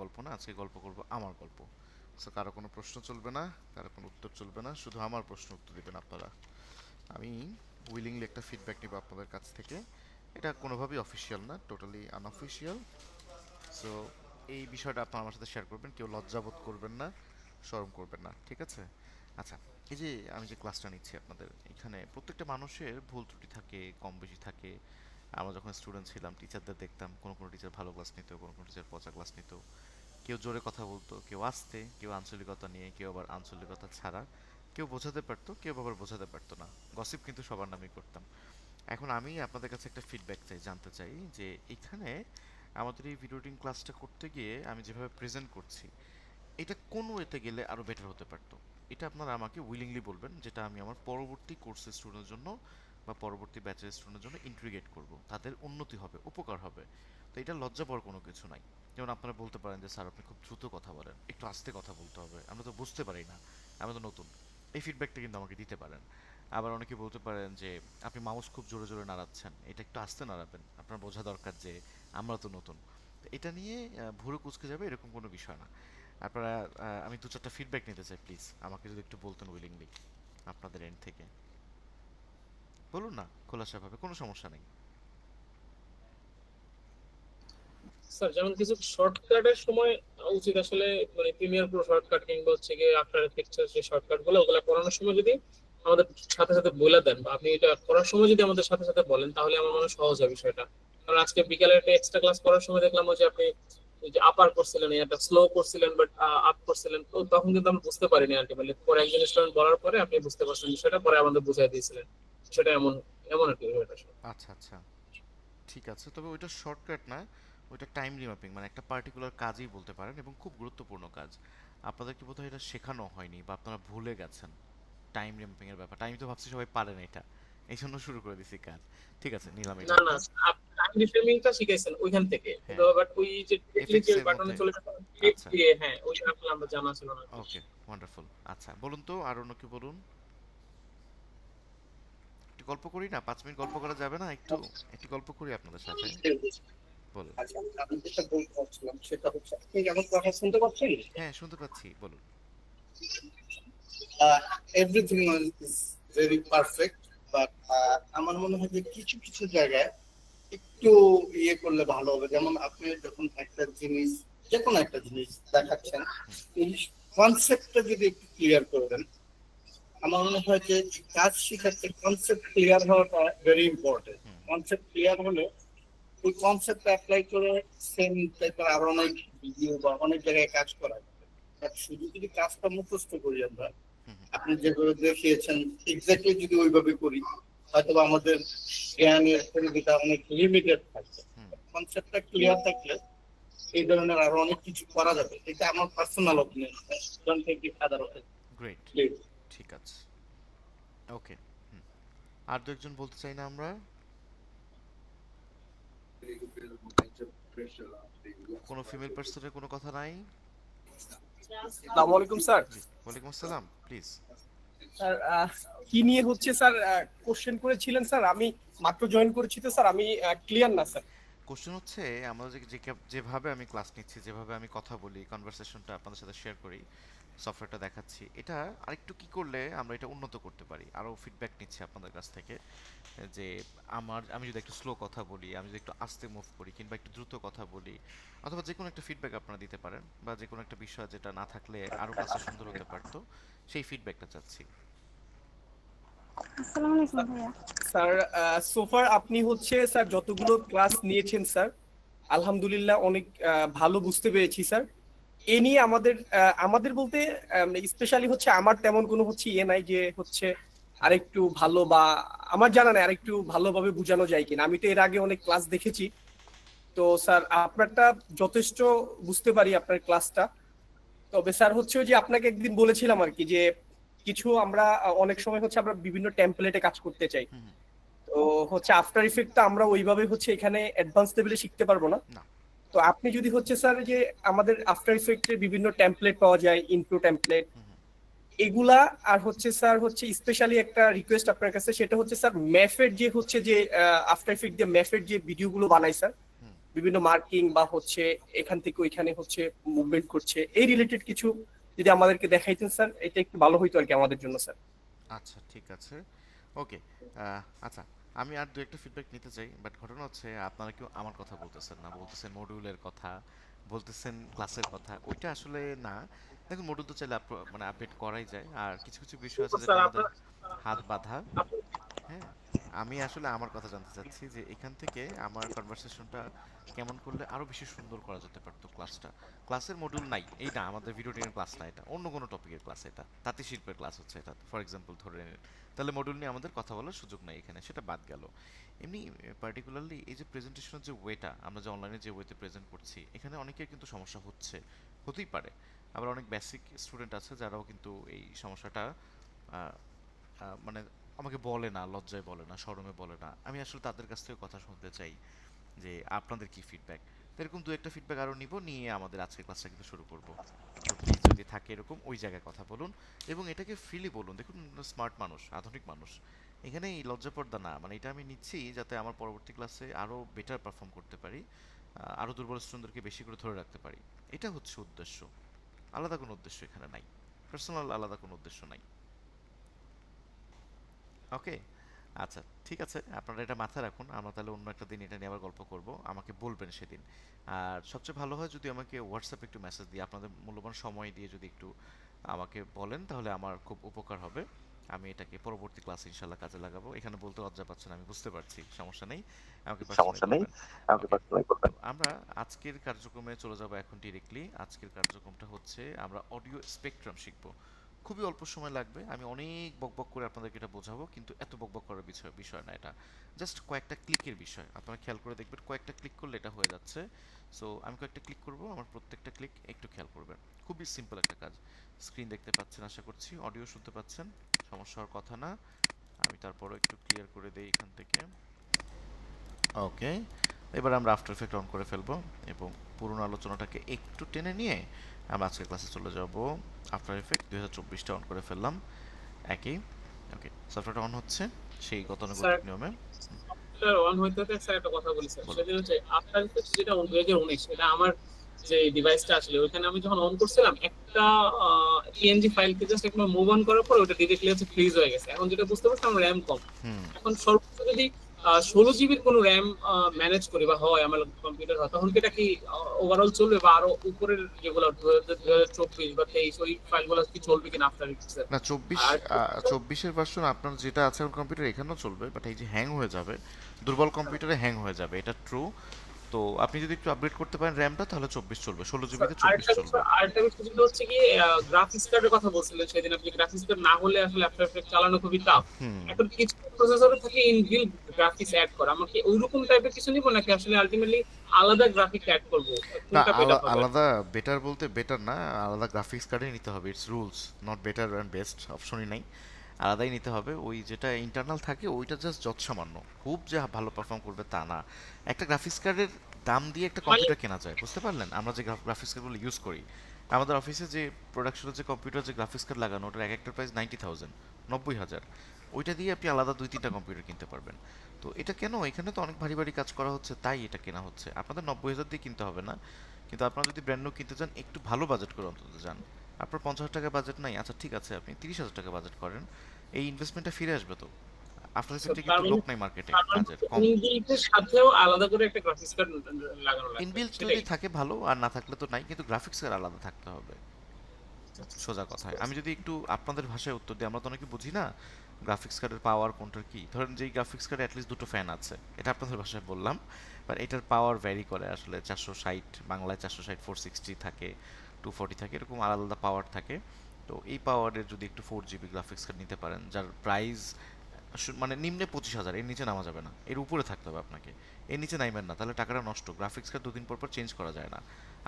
গল্প না, আজকে গল্প করব আমার গল্প। সো কারো কোনো প্রশ্ন চলবে না, কারো কোনো উত্তর চলবে না, শুধু আমার প্রশ্ন উত্তর দিবেন আপনারা। আমি উইলিংলি একটা ফিডব্যাক নিব আপনাদের কাছ থেকে। এটা কোনোভাবেই অফিসিয়াল না, টোটালি আনঅফিসিয়াল। সো এই বিষয়টা আপনারা আমার সাথে শেয়ার করবেন, কেউ লজ্জাবোধ করবেন না, শরম করবেন না, ঠিক আছে? আচ্ছা, এই যে আমি যে ক্লাসটা নিচ্ছি আপনাদের এখানে, প্রত্যেকটা মানুষের ভুল ত্রুটি থাকে, কম বেশি থাকে। আমরা যখন স্টুডেন্ট ছিলাম টিচারদের দেখতাম, কোনো কোনো টিচার ভালো ক্লাস নিত, কোনো কোনো টিচার পচা ক্লাস নিত। কেউ জোরে কথা বলতো, কেউ আস্তে, কেউ আঞ্চলিকতা নিয়ে, কেউ আবার আঞ্চলিকতা ছাড়া। কেউ বোঝাতে পারতো, কেউ আবার বোঝাতে পারতো না। গসিপ কিন্তু সবার নামই করতাম। এখন আমি আপনাদের কাছে একটা ফিডব্যাক চাই, জানতে চাই যে এখানে আমাদের এই ভিডিও রিডিং ক্লাসটা করতে গিয়ে আমি যেভাবে প্রেজেন্ট করছি, এটা কোন ওয়েতে গেলে আরো বেটার হতে পারতো। এটা আপনারা আমাকে উইলিংলি বলবেন, যেটা আমি আমার পরবর্তী কোর্সের স্টুডেন্টের জন্য বা পরবর্তী ব্যাচের স্টুডেন্টের জন্য ইন্টিগ্রেট করব, তাদের উন্নতি হবে, উপকার হবে। তো এটা লজ্জা পাওয়ার কোনো কিছু নাই। যেমন আপনারা বলতে পারেন যে স্যার আপনি খুব দ্রুত কথা বলেন, একটু আস্তে কথা বলতে হবে, আমরা তো বুঝতে পারি না, আমরা তো নতুন। এই ফিডব্যাকটা কিন্তু আমাকে দিতে পারেন। আবার অনেকে বলতে পারেন যে আপনি মাউস খুব জোরে জোরে নাড়াচ্ছেন, এটা একটু আস্তে নাড়াবেন, আপনার বোঝা দরকার যে আমরা তো নতুন। তো এটা নিয়ে ভুরু কুঁচকে যাবে এরকম কোনো বিষয় না। আপনারা আমি দু চারটা ফিডব্যাক নিতে চাই, প্লিজ আমাকে যদি একটু বলতেন উইলিংলি আপনাদের এন্ড থেকে। বলুন না খোলাসাভাবে, কোনো সমস্যা নেই। স্যার যেমন কিছু শর্টকাটের সময় উচিত আসলে, মানে প্রিমিয়ার প্রো শর্টকাট কিংবা হচ্ছে গিয়ে আফটার এফেক্টস যে শর্টকাট গুলো ওগুলা করানোর সময় যদি আমাদের সাথে সাথে বলে দেন, বা আপনি এটা করার সময় যদি আমাদের সাথে সাথে বলেন, তাহলে আমার মনে হয় সহজ হয় বিষয়টা। কারণ আজকে বিকালে একটা এক্সট্রা ক্লাস করার সময় দেখলাম ওই যে আপনি ওই যে আপার করছিলেন, এটা স্লো করছিলেন বাট আপ করছিলেন, তো তখন কিন্তু আমরা বুঝতে পারিনি আলটিমেটলি। পরে একজন স্টুডেন্ট বলার পরে আপনি বুঝতে পারছেন বিষয়টা, পরে আমাদের বুঝাই দিয়েছিলেন। সেটা এমন এমন আর কি বিষয়টা। আচ্ছা আচ্ছা, ঠিক আছে, তবে ওইটা শর্টকাট না, ওইটা টাইম রিম্যাপিং, মানে একটা পার্টিকুলার কাজই বলতে পারেন এবং খুব গুরুত্বপূর্ণ কাজ। আপনাদেরকে বোধহয় এটা শেখানো হয়নি বা আপনারা ভুলে গেছেন টাইম রিম্যাপিং এর ব্যাপারটা। আমি তো ভাবছি সবাই পারেন এটা, এই জন্য শুরু করে দিছি কাজ। ঠিক আছে, নিলাম এটা না না, একটা। আপনি টাইম রিফ্রেমিংটা শিখাইছেন ওইখান থেকে, কিন্তু হ্যাঁ, বাট ওই যে ডিরেক্টলি এফএক্স যে এর বাটনে মধ্যে। চলে যাবেন ক্লিক আচ্ছা, দিয়ে, হ্যাঁ ওইটা আসলে আমরা জানা ছিল না। ওকে, ওয়ান্ডারফুল। আচ্ছা বলুন তো, আর অন্য কি বলুন। একটু গল্প করি না, 5 মিনিট গল্প করা যাবে না? একটু একটু গল্প করি আপনাদের সাথে। বলুন। আচ্ছা, আমি যেটা বলতে চাচ্ছিলাম সেটা হচ্ছে, আপনি কি আমার কথা শুনতে পাচ্ছেন? হ্যাঁ, শুনতে পাচ্ছি, বলুন। Everything is very perfect, but আমার মনে হয় যে কিছু কিছু জায়গায় একটু ইয়ে করলে ভালো হবে। যেমন আপনি যখন একটা জিনিস, যে কোনো একটা জিনিস দেখাচ্ছেন, এই কনসেপ্টটা যদি একটু ক্লিয়ার করে দেন, আমার মনে হয় যে কাজ শিখাচ্ছে কনসেপ্ট ক্লিয়ার হওয়াটা ভেরি ইম্পর্টেন্ট। হুম। কনসেপ্ট ক্লিয়ার হলে ওই কনসেপ্ট অ্যাপ্লাই করে সেম টাইপের আরো অনেক ভিডিও বা অনেক জায়গায় কাজ করা যাবে। আর শুধু যদি কাজটা মুখস্থ করি আমরা, হুম। হুম। আপনি যেভাবে দেখিয়েছেন এক্স্যাক্টলি যদি ওইভাবে করি, হয়তো আমাদের জ্ঞানের পরিধিটা অনেক লিমিটেড থাকবে। হুম। কনসেপ্টটা ক্লিয়ার থাকলে এই ধরনের আরো অনেক কিছু করা যাবে। এটা আমার পার্সোনাল অপিনিয়ন, স্টুডেন্ট থেকে সাধারণত। গ্রেট, ঠিক আছে, ওকে। হুম। আর দু একজন বলতে চাই না আমরা? কোনো ফিমেল পার্সনের কোনো কথা নাই? আসসালামু আলাইকুম স্যার। জি, ওয়ালাইকুম আসসালাম, প্লিজ। স্যার কি নিয়ে হচ্ছে স্যার কোশ্চেন করেছিলেন স্যার? আমি মাত্র জয়েন করেছি তো স্যার, আমি ক্লিয়ার না স্যার। কোশ্চেন হচ্ছে, আমরা যেভাবে আমি ক্লাস নিচ্ছি, যেভাবে আমি কথা বলি, কনভারসেশনটা আপনাদের সাথে শেয়ার করি, সফটওয়্যারটা দেখাচ্ছি, এটা আরেকটু কি করলে আমরা এটা উন্নত করতে পারি, আরও ফিডব্যাক নিচ্ছি আপনাদের কাছ থেকে। যে আমি যদি একটু স্লো কথা বলি, আমি যদি একটু আস্তে মুভ করি, কিংবা একটু দ্রুত কথা বলি, অথবা যে কোনো একটা ফিডব্যাক আপনারা দিতে পারেন, বা যে কোনো একটা বিষয় যেটা না থাকলে আরও ক্লাসটা সুন্দর হতে পারতো, সেই ফিডব্যাকটা চাচ্ছি। আসসালামু আলাইকুম ভাইয়া। স্যার সোফার আপনি হচ্ছে স্যার যতগুলো ক্লাস নিয়েছেন স্যার, আলহামদুলিল্লাহ অনেক ভালো বুঝতে পেরেছি স্যার। এ নিয়ে আমাদের বলতে স্পেশালি হচ্ছে আমার তেমন কোনো হচ্ছে ইয়ে নাই যে হচ্ছে আরেকটু ভালো, বা আমার জানা নাই আরেকটু ভালোভাবে বোঝানো যায় কিনা। আমি তো এর আগে অনেক ক্লাস দেখেছি। তো স্যার আপনারটা যথেষ্ট বুঝতে পারি আপনার ক্লাসটা। তবে স্যার হচ্ছে ওই যে আপনাকে একদিন বলেছিলাম আর কি, যে কিছু আমরা অনেক সময় হচ্ছে আমরা বিভিন্ন টেমপ্লেটে কাজ করতে চাই। হুম। হুম। তো হচ্ছে আফটার ইফেক্টটা আমরা ওইভাবে হচ্ছে এখানে অ্যাডভান্স লেভেলে শিখতে পারবো না। না। তো আপনি যদি হচ্ছে স্যার যে আমাদের আফটার ইফেক্টের বিভিন্ন টেমপ্লেট পাওয়া যায়, ইন্ট্রো টেমপ্লেট হুম। হুম। এগুলা, আর হচ্ছে স্যার হচ্ছে স্পেশালি একটা রিকোয়েস্ট আপনার কাছে, সেটা হচ্ছে স্যার ম্যাফের যে হচ্ছে যে আফটার ইফেক্ট দিয়ে ম্যাফের যে ভিডিওগুলো বানাই স্যার, হুম। বিভিন্ন মার্কিং বা হচ্ছে এখান থেকে ওইখানে হচ্ছে মুভমেন্ট করছে, এই রিলেটেড কিছু যদি আমাদেরকে দেখাইতেন স্যার, এটা একটু ভালো হইতো আর কি আমাদের জন্য স্যার। আচ্ছা ঠিক আছে, ওকে। আচ্ছা, আমি আর দু একটা ফিডব্যাক নিতে চাই, বাট ঘটনা হচ্ছে আপনারা কেউ আমার কথা বলতেছেন না, বলতেছেন মডিউলের কথা, বলতেছেন ক্লাসের কথা, ওইটা আসলে না। দেখুন মডিউল তো চাইলে মানে আপডেট করাই যায়, আর কিছু কিছু বিষয় আছে যেটা স্যার আমাদের আপনার হাত বাঁধা। হ্যাঁ, আমি আসলে আমার কথা জানতে চাচ্ছি যে এখান থেকে আমার কনভারসেশনটা কেমন করলে আরো বেশি সুন্দর করা যেতে পারতো ক্লাসটা। ক্লাসের মডিউল নাই এই না, আমাদের ভিডিও টেনের ক্লাস না, এটা অন্য কোনো টপিকের ক্লাস, এটা তাঁতি শিল্পের ক্লাস হচ্ছে এটা ফর এক্সাম্পল ধরে নিন, তাহলে মডিউল নিয়ে আমাদের কথা বলার সুযোগ নাই এখানে, সেটা বাদ গেল। এমনি পার্টিকুলারলি এই যে প্রেজেন্টেশনের যে ওয়েটা, আমরা যে অনলাইনে যে ওয়েতে প্রেজেন্ট করছি, এখানে অনেকের কিন্তু সমস্যা হচ্ছে, হতেই পারে। আবার অনেক বেসিক স্টুডেন্ট আছে যারাও কিন্তু এই সমস্যাটা আহ, মানে আমাকে বলে না, লজ্জায় বলে না, শরমে বলে না। আমি আসলে তাদের কাছ থেকে কথা শুনতে চাই যে আপনাদের কি ফিডব্যাক। এরকম দু একটা ফিডব্যাক আরও নিব, নিয়ে আমাদের আজকের ক্লাসটা কিন্তু শুরু করব। তো প্লিজ যদি থাকে এরকম ওই জায়গায় কথা বলুন, এবং এটাকে ফ্রিলি বলুন। দেখুন স্মার্ট মানুষ, আধুনিক মানুষ, এখানে এই লজ্জাপর্দা না, মানে এটা আমি নিচ্ছি যাতে আমার পরবর্তী ক্লাসে আরও বেটার পারফর্ম করতে পারি, আরও দুর্বল স্টুডেন্টদেরকে বেশি করে ধরে রাখতে পারি। এটা হচ্ছে উদ্দেশ্য, আলাদা কোনো উদ্দেশ্য এখানে নাই, পার্সোনাল আলাদা কোনো উদ্দেশ্য নাই। ওকে, আচ্ছা ঠিক আছে, আপনারা এটা মাথায় রাখুন। আমরা তাহলে অন্য একটা দিন এটা নিয়ে আবার গল্প করব, আমাকে বলবেন সেদিন। আর সবচেয়ে ভালো হয় যদি আমাকে হোয়াটসঅ্যাপে একটু মেসেজ দিয়ে আপনাদের মূল্যবান সময় দিয়ে যদি একটু আমাকে বলেন, তাহলে আমার খুব উপকার হবে। আমি এটাকে পরবর্তী ক্লাসে ইনশাল্লাহ কাজে লাগাবো। এখানে বলতে লজ্জা পাচ্ছেন, আমি বুঝতে পারছি, সমস্যা নেই, আমাকে পার্সোনালি করবেন। ওকে, তো আমরা আজকের কার্যক্রমে চলে যাব এখন ডিরেক্টলি। আজকের কার্যক্রমটা হচ্ছে আমরা অডিও স্পেকট্রাম শিখবো। খুবই অল্প সময় লাগবে, আমি অনেক বকবক করে আপনাদেরকে এটা বোঝাবো, কিন্তু এত বকবক করার বিষয় বিষয় না এটা, জাস্ট কয়েকটা ক্লিকের বিষয়। আপনারা খেয়াল করে দেখবেন কয়েকটা ক্লিক করলে এটা হয়ে যাচ্ছে। সো আমি কয়েকটা ক্লিক করব, আমার প্রত্যেকটা ক্লিক একটু খেয়াল করবেন। খুবই সিম্পল একটা কাজ। স্ক্রিন দেখতে পাচ্ছেন আশা করছি, অডিও শুনতে পাচ্ছেন, সমস্যা হওয়ার কথা না। আমি তারপরও একটু ক্লিয়ার করে দেই এখান থেকে। ওকে, এবার আমরা আফটার এফেক্ট অন করে ফেলবো, এবং পুরনো আলোচনাটাকে একটু টেনে নিয়ে আমরা আজকের ক্লাসে চলে যাব। আফটার এফেক্ট 2024টা অন করে ফেললাম একই। ওকে, সফটওয়্যারটা অন হচ্ছে সেই স্যার গতানুগতিক নিয়মে। স্যার অন হইতে হতে স্যার একটা কথা বলি স্যার, বলুন। সেটা হচ্ছে আফটার ইফেক্টস যেটা 2019, এটা আমার যে ডিভাইসটা আসলে ওখানে আমি যখন অন করছিলাম একটা পিএনজি ফাইলকে জাস্ট একবার মুভ অন করার পর ওটা ডিরেক্টলি হচ্ছে ফ্রিজ হয়ে গেছে। এখন যেটা বুঝতে পারছি আমার র্যাম কম। হুম। এখন সর্বোচ্চ যদি 16 জিবির কোনো র্যাম ম্যানেজ করি বা হয় আমার কম্পিউটার হয়, তখন কি এটা কি ওভারঅল চলবে, বা আরো উপরের যেগুলো 2024 বা 23 ওই ফাইলগুলো কি চলবে কিনা আফটার ইফেক্টস? না, চব্বিশ, আর 24-এর ভার্সন আপনার যেটা আছে এখন কম্পিউটার এখানেও চলবে, বাট এই যে হ্যাং হয়ে যাবে, দুর্বল কম্পিউটারে হ্যাং হয়ে যাবে, এটা ট্রু। তো আপনি যদি একটু আপগ্রেড করতে পারেন র্যামটা, তাহলে 24 চলবে, 16 জিবিতে 24 চলবে। আরেকটা বিষয় যেটা হচ্ছে কি, গ্রাফিক্স কার্ডের কথা বলছিলেন সেদিন আপনি, গ্রাফিক্স কার্ড না হলে আসলে আফটার এফেক্ট চালানো খুবই টাফ। হুম। এখন কিছু প্রসেসরে থাকে ইনবিল্ট গ্রাফিক্স অ্যাড করা, আমরা কি ওইরকম টাইপের কিছু নিব নাকি আসলে আলটিমেটলি আলাদা গ্রাফিক্স অ্যাড করব? না, কোনটা বেটার হবে? আলাদা বেটার বলতে বেটার না, আলাদা গ্রাফিক্স কার্ডে নিতে হবে, it's rules, not better and best, অপশনই নাই, আলাদাই নিতে হবে। ওই যেটা ইন্টারনাল থাকে ওইটা জাস্ট যৎসামান্য, খুব যে ভালো পারফর্ম করবে তা না। একটা গ্রাফিক্স কার্ডের দাম দিয়ে একটা মানে কম্পিউটার কেনা যায়, বুঝতে পারলেন? আমরা যে গ্রাফিক্স কার্ডগুলো ইউজ করি, আমাদের অফিসে যে প্রোডাকশনের যে কম্পিউটার যে গ্রাফিক্স কার্ড লাগানো, ওটার এক একটা প্রাইস 90,000, 90,000। ওইটা দিয়ে আপনি আলাদা 2-3টা কম্পিউটার কিনতে পারবেন। তো এটা কেন, এখানে তো অনেক ভারী ভারী কাজ করা হচ্ছে, তাই এটা কেনা হচ্ছে। আপনাদের 90,000 দিয়ে কিনতে হবে না, কিন্তু আপনারা যদি ব্র্যান্ড নিউ কিনতে চান, একটু ভালো বাজেট করে অন্তত যান। আপনার 50,000 টাকা বাজেট নাই, আচ্ছা ঠিক আছে, আপনি 30,000 টাকা বাজেট করেন, এই ইনভেস্টমেন্টটা ফিরে আসবে তো। আফটার ইফেক্টে তার কিন্তু মানে লোক নাই মার্কেটে কাজের, কম। ইনবিল্টের সাথেও আলাদা করে একটা গ্রাফিক্স কার্ড লাগানো লাগবে, ইনবিল্ট যদি সেটাই। থাকে ভালো, আর না থাকলে তো নাই, কিন্তু গ্রাফিক্স কার্ড আলাদা থাকতে হবে, সোজা কথায়। আমি যদি একটু আপনাদের ভাষায় উত্তর দিই, আমরা তো অনেকে বুঝি না গ্রাফিক্স কার্ডের পাওয়ার কোনটার কি। ধরেন যেই গ্রাফিক্স কার্ডে অ্যাটলিস্ট দুটো ফ্যান আছে, এটা আপনাদের ভাষায় বললাম, বাট এটার পাওয়ার ভ্যারি করে আসলে, 460 বাংলায়, 460 460 থাকে, 240 থাকে, এরকম আলাদা আলাদা পাওয়ার থাকে। তো এই পাওয়ারের যদি একটু 4 জিবি গ্রাফিক্স কার্ড নিতে পারেন, যার প্রাইস মানে নিম্নে 25,000, এর নিচে নামা যাবে না, এর উপরে থাকতে হবে আপনাকে, এর নিচে নাইবেন না, তাহলে টাকাটা নষ্ট। গ্রাফিক্স কার্ড 2 দিন পর পর চেঞ্জ করা যায় না।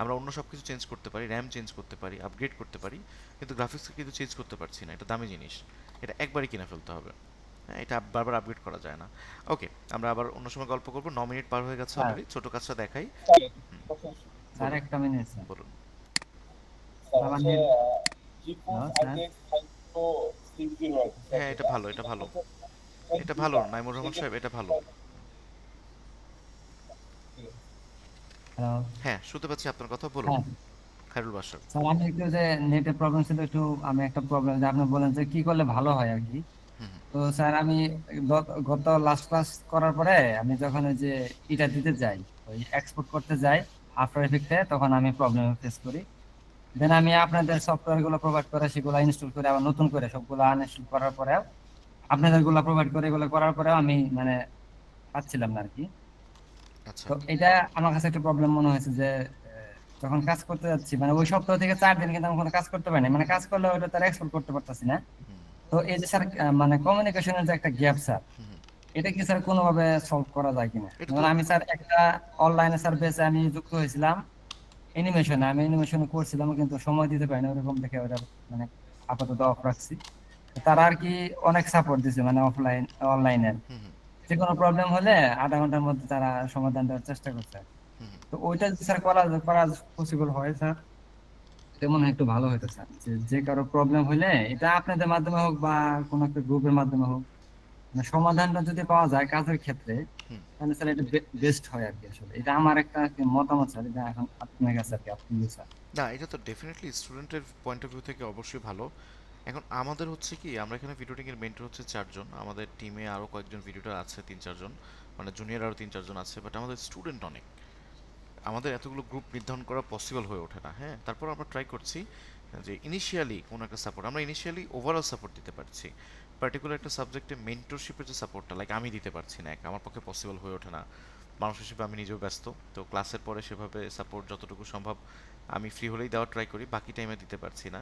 আমরা অন্য সব কিছু চেঞ্জ করতে পারি, র্যাম চেঞ্জ করতে পারি, আপগ্রেড করতে পারি, কিন্তু গ্রাফিক্স কার্ড কিন্তু চেঞ্জ করতে পারছি না, এটা দামি জিনিস, এটা একবারই কিনে ফেলতে হবে। হ্যাঁ, এটা বারবার আপগ্রেড করা যায় না। ওকে, আমরা আবার অন্য সময় গল্প করবো, 9 মিনিট পার হয়ে গেছে স্যার অলরেডি, ছোট কাজটা দেখাই। স্যার বলুন, একটা মিনিট স্যার। বলুন। আমার নেট স্যার। হ্যাঁ, এটা ভালো, এটা ভালো, এটা ভালো নাইমুর রহমান সাহেব, এটা ভালো। হ্যালো। হ্যাঁ, শুনতে পাচ্ছি আপনার কথা, বলুন। হ্যাঁ খায়রুল বাশার। স্যার, আমি একটু যে নেটের প্রবলেম ছিল একটু, আমি একটা প্রবলেম যে আপনি বলেন যে কি করলে ভালো হয় আর কি। হুম হুম তো স্যার আমি গত লাস্ট ক্লাস করার পরে আমি যখন ওই যে এটা দিতে যাই, ওই এক্সপোর্ট করতে যাই আফটার এফেক্টে, তখন আমি প্রবলেম ফেস করি। দেন আমি আপনাদের সফটওয়্যার গুলো প্রোভাইড করে সেগুলো ইনস্টল করে আবার নতুন করে সবগুলো আনইনস্টল করার পরেও আপনাদের গুলো প্রোভাইড করে এগুলো করার পরেও আমি মানে পাচ্ছিলাম না আর কি। আচ্ছা। তো এটা আমার কাছে একটা প্রবলেম মনে হয়েছে যে যখন কাজ করতে যাচ্ছি মানে ওই সপ্তাহ থেকে 4 দিন কিন্তু আমি কোনো কাজ করতে পারিনি, মানে কাজ করলে ওটা তার এক্সপোর্ট করতে পারতেছি না। হুম তো এই যে স্যার মানে কমিউনিকেশনের যে একটা গ্যাপ স্যার, হুম হুম। এটা কি স্যার কোনোভাবে সলভ করা যায় কিনা? এটা তো যেমন আমি স্যার একটা অনলাইনে স্যার বেসে আমি যুক্ত হয়েছিলাম অ্যানিমেশনে, আমি অ্যানিমেশনে করছিলাম কিন্তু সময় দিতে পারিনি ওরকম দেখে ওটা মানে আপাতত অফ রাখছি। তারা আর কি অনেক সাপোর্ট দিছে মানে অফলাইন অনলাইনে, হুম হুম যে কোনো প্রবলেম হলে আধা ঘন্টার মধ্যে তারা সমাধান দেওয়ার চেষ্টা করছে। হুম হুম। তো ওইটা যদি স্যার করা করা পসিবল হয় স্যার, তেমন একটু ভালো হতো স্যার। যে যে কারো প্রবলেম হইলে এটা আপনাদের মাধ্যমে হোক বা কোনো একটা গ্রুপের মাধ্যমে হোক, মানে সমাধানটা যদি পাওয়া যায় কাজের ক্ষেত্রে, হুম। তাহলে স্যার এটা বেস্ট হয় আর কি। আসলে এটা আমার একটা আর কি মতামত স্যার, এটা এখন আপনার কাছে আর কি, আপনি স্যার। না, এটা তো ডেফিনেটলি স্টুডেন্টের পয়েন্ট অফ ভিউ থেকে অবশ্যই ভালো। এখন আমাদের হচ্ছে কি, আমরা এখানে ভিডিও টিং এর মেন্টর হচ্ছে 4 জন, আমাদের টিমে আরো কয়েকজন ভিডিওটার আছে 3-4 জন, মানে জুনিয়র আরো 3-4 জন আছে, বাট আমাদের স্টুডেন্ট অনেক, আমাদের এতগুলো গ্রুপ নির্ধারণ করা পসিবল হয়ে ওঠে না। হ্যাঁ, তারপর আমরা ট্রাই করছি যে ইনিশিয়ালি কোনো একটা সাপোর্ট, আমরা ইনিশিয়ালি ওভারঅল সাপোর্ট দিতে পারছি, পার্টিকুলার একটা সাবজেক্টে মেন্টরশিপের যে সাপোর্টটা লাইক আমি দিতে পারছি না, একা আমার পক্ষে পসিবল হয়ে ওঠে না। মানুষ হিসেবে আমি নিজেও ব্যস্ত, তো ক্লাসের পরে সেভাবে সাপোর্ট যতটুকু সম্ভব আমি ফ্রি হলেই দেওয়ার ট্রাই করি, বাকি টাইমে দিতে পারছি না।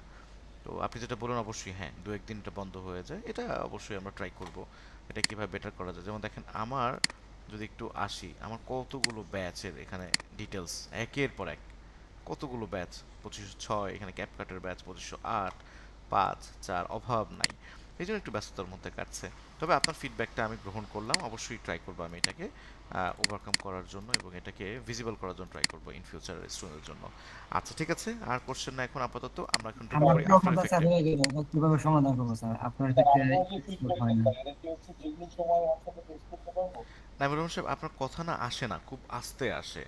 তো আপনি যেটা বলুন, অবশ্যই হ্যাঁ, 2-1 দিন এটা বন্ধ হয়ে যায়, এটা অবশ্যই আমরা ট্রাই করব এটা কীভাবে বেটার করা যায়। যেমন দেখেন আমার, যদি একটু আসি, আমার কতগুলো ব্যাচের এখানে ডিটেলস একের পর এক, কতগুলো ব্যাচ, 2506 এখানে ক্যাপকাটের ব্যাচ, 2508, 5, 4, অভাব নাই। এই জন্য একটু ব্যস্ততার মধ্যে কাটছে। তবে আপনার ফিডব্যাকটা আমি গ্রহণ করলাম, অবশ্যই ট্রাই করবো আমি এটাকে ওভারকাম করার জন্য এবং এটাকে ভিজিবল করার জন্য ট্রাই করবো ইন ফিউচারের স্টুডেন্টের জন্য। আচ্ছা ঠিক আছে, আর কোশ্চেন না এখন আপাতত, আমরা এখন ঢুকে আমার পড়ি আফটার প্রবলেমটা স্যার এফেক্টে। হয়ে গেল, এটা কিভাবে সমাধান করবো স্যার? আপনার ক্ষেত্রে এক্সপোর্ট হয় না। নাইমুর রহমান সাহেব, আপনার কথা না আসে না, খুব আস্তে আসে,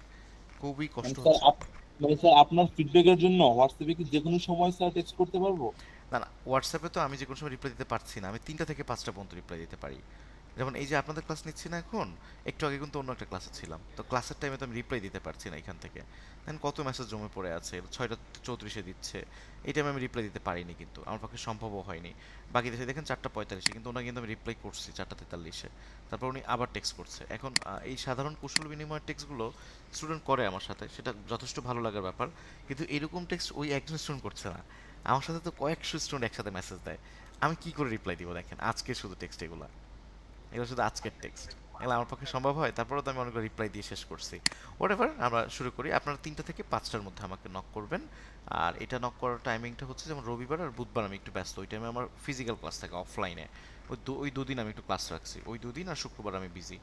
খুবই মানে কষ্ট স্যার হচ্ছে। মানে স্যার আপনার ফিডব্যাকের জন্য হোয়াটসঅ্যাপে কি যে কোনো সময় স্যার টেক্সট করতে পারবো? না না, হোয়াটসঅ্যাপে তো আমি যে কোনো সময় রিপ্লাই দিতে পারছি না, আমি 3টা থেকে 5টা পর্যন্ত রিপ্লাই দিতে পারি। যেমন এই যে আপনাদের ক্লাস নিচ্ছি না এখন, একটু আগে কিন্তু অন্য একটা ক্লাসে ছিলাম, তো ক্লাসের টাইমে তো আমি রিপ্লাই দিতে পারছি না এখান থেকে। দেন কত মেসেজ জমে পড়ে আছে, 6টা 34-এ দিচ্ছে, এই টাইমে আমি রিপ্লাই দিতে পারিনি, কিন্তু আমার পক্ষে সম্ভবও হয়নি। বাকি দেশে দেখেন 4টা 45-এ, কিন্তু ওনাকে কিন্তু আমি রিপ্লাই করছি 4টা 43-এ, তারপর উনি আবার টেক্সট করছে। এখন এই সাধারণ কুশল বিনিময়ের টেক্সটগুলো স্টুডেন্ট করে আমার সাথে, সেটা যথেষ্ট ভালো লাগার ব্যাপার, কিন্তু এরকম টেক্সট ওই একজন স্টুডেন্ট করছে না, আমার সাথে তো কয়েকশো স্টুডেন্ট একসাথে মেসেজ দেয়, আমি কি করে রিপ্লাই দিব? দেখেন আজকে শুধু টেক্সট, এগুলো শুধু আজকের টেক্সট, এগুলো আমার পক্ষে সম্ভব হয়? তারপরেও তো আমি অনেকগুলো রিপ্লাই দিয়ে শেষ করছি। হোয়াট এভার, আমরা শুরু করি। আপনারা 3টা থেকে 5টার মধ্যে আমাকে নক করবেন। আর এটা নক করার টাইমিংটা হচ্ছে যেমন রবিবার আর বুধবার আমি একটু ব্যস্ত, ওই টাইমে আমার ফিজিক্যাল ক্লাস থাকে অফলাইনে, ওই দুদিন আমি একটু ক্লাস রাখছি, ওই দুদিন আর শুক্রবার আমি বিজি।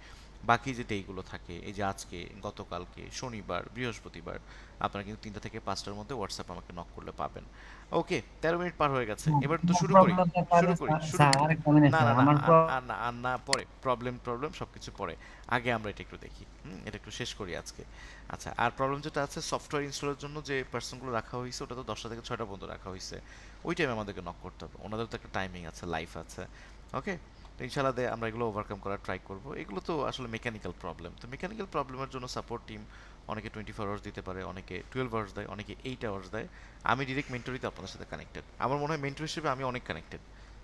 বাকি যে ডেগুলো থাকে, এই যে আজকে, গতকালকে, শনিবার, বৃহস্পতিবার, আপনারা কিন্তু 3টা থেকে 5টার মধ্যে হোয়াটসঅ্যাপ আমাকে নক করলে পাবেন। ওকে, 13 মিনিট পার হয়ে গেছে, এবার তো শুরু করি। প্রবলেমটা তাহলে শুরু করি শুরু স্যার করি। আরেকটা মিনিট না স্যার, না না, আমার আর না পরে, প্রবলেম প্রবলেম সব কিছু পরে, আগে আমরা এটা একটু দেখি, এটা একটু শেষ করি আজকে। আচ্ছা, আর প্রবলেম যেটা আছে, সফটওয়্যার ইনস্টলের জন্য যে পার্সনগুলো রাখা হয়েছে, ওটা তো 10টা থেকে 6টা পর্যন্ত রাখা হয়েছে, ওই টাইমে আমাদেরকে নক করতে হবে, ওনাদের তো একটা টাইমিং আছে, লাইফ আছে। ওকে, তো ইনশাল্লাহ আমরা এগুলো ওভারকাম করার ট্রাই করবো। এগুলো তো আসলে মেকানিক্যাল প্রবলেম, তো মেকানিক্যাল প্রবলেমের জন্য সাপোর্ট টিম অনেকে 24 আওয়ার্স দিতে পারে, অনেকে 12 আওয়ার্স দেয়, অনেকে 8 আওয়ার্স দেয়। আমি ডিরেক্ট মেন্টরিতে আপনাদের সাথে কানেক্টেড, আমার মনে হয় মেন্টর হিসেবে আমি অনেক কানেক্টেড,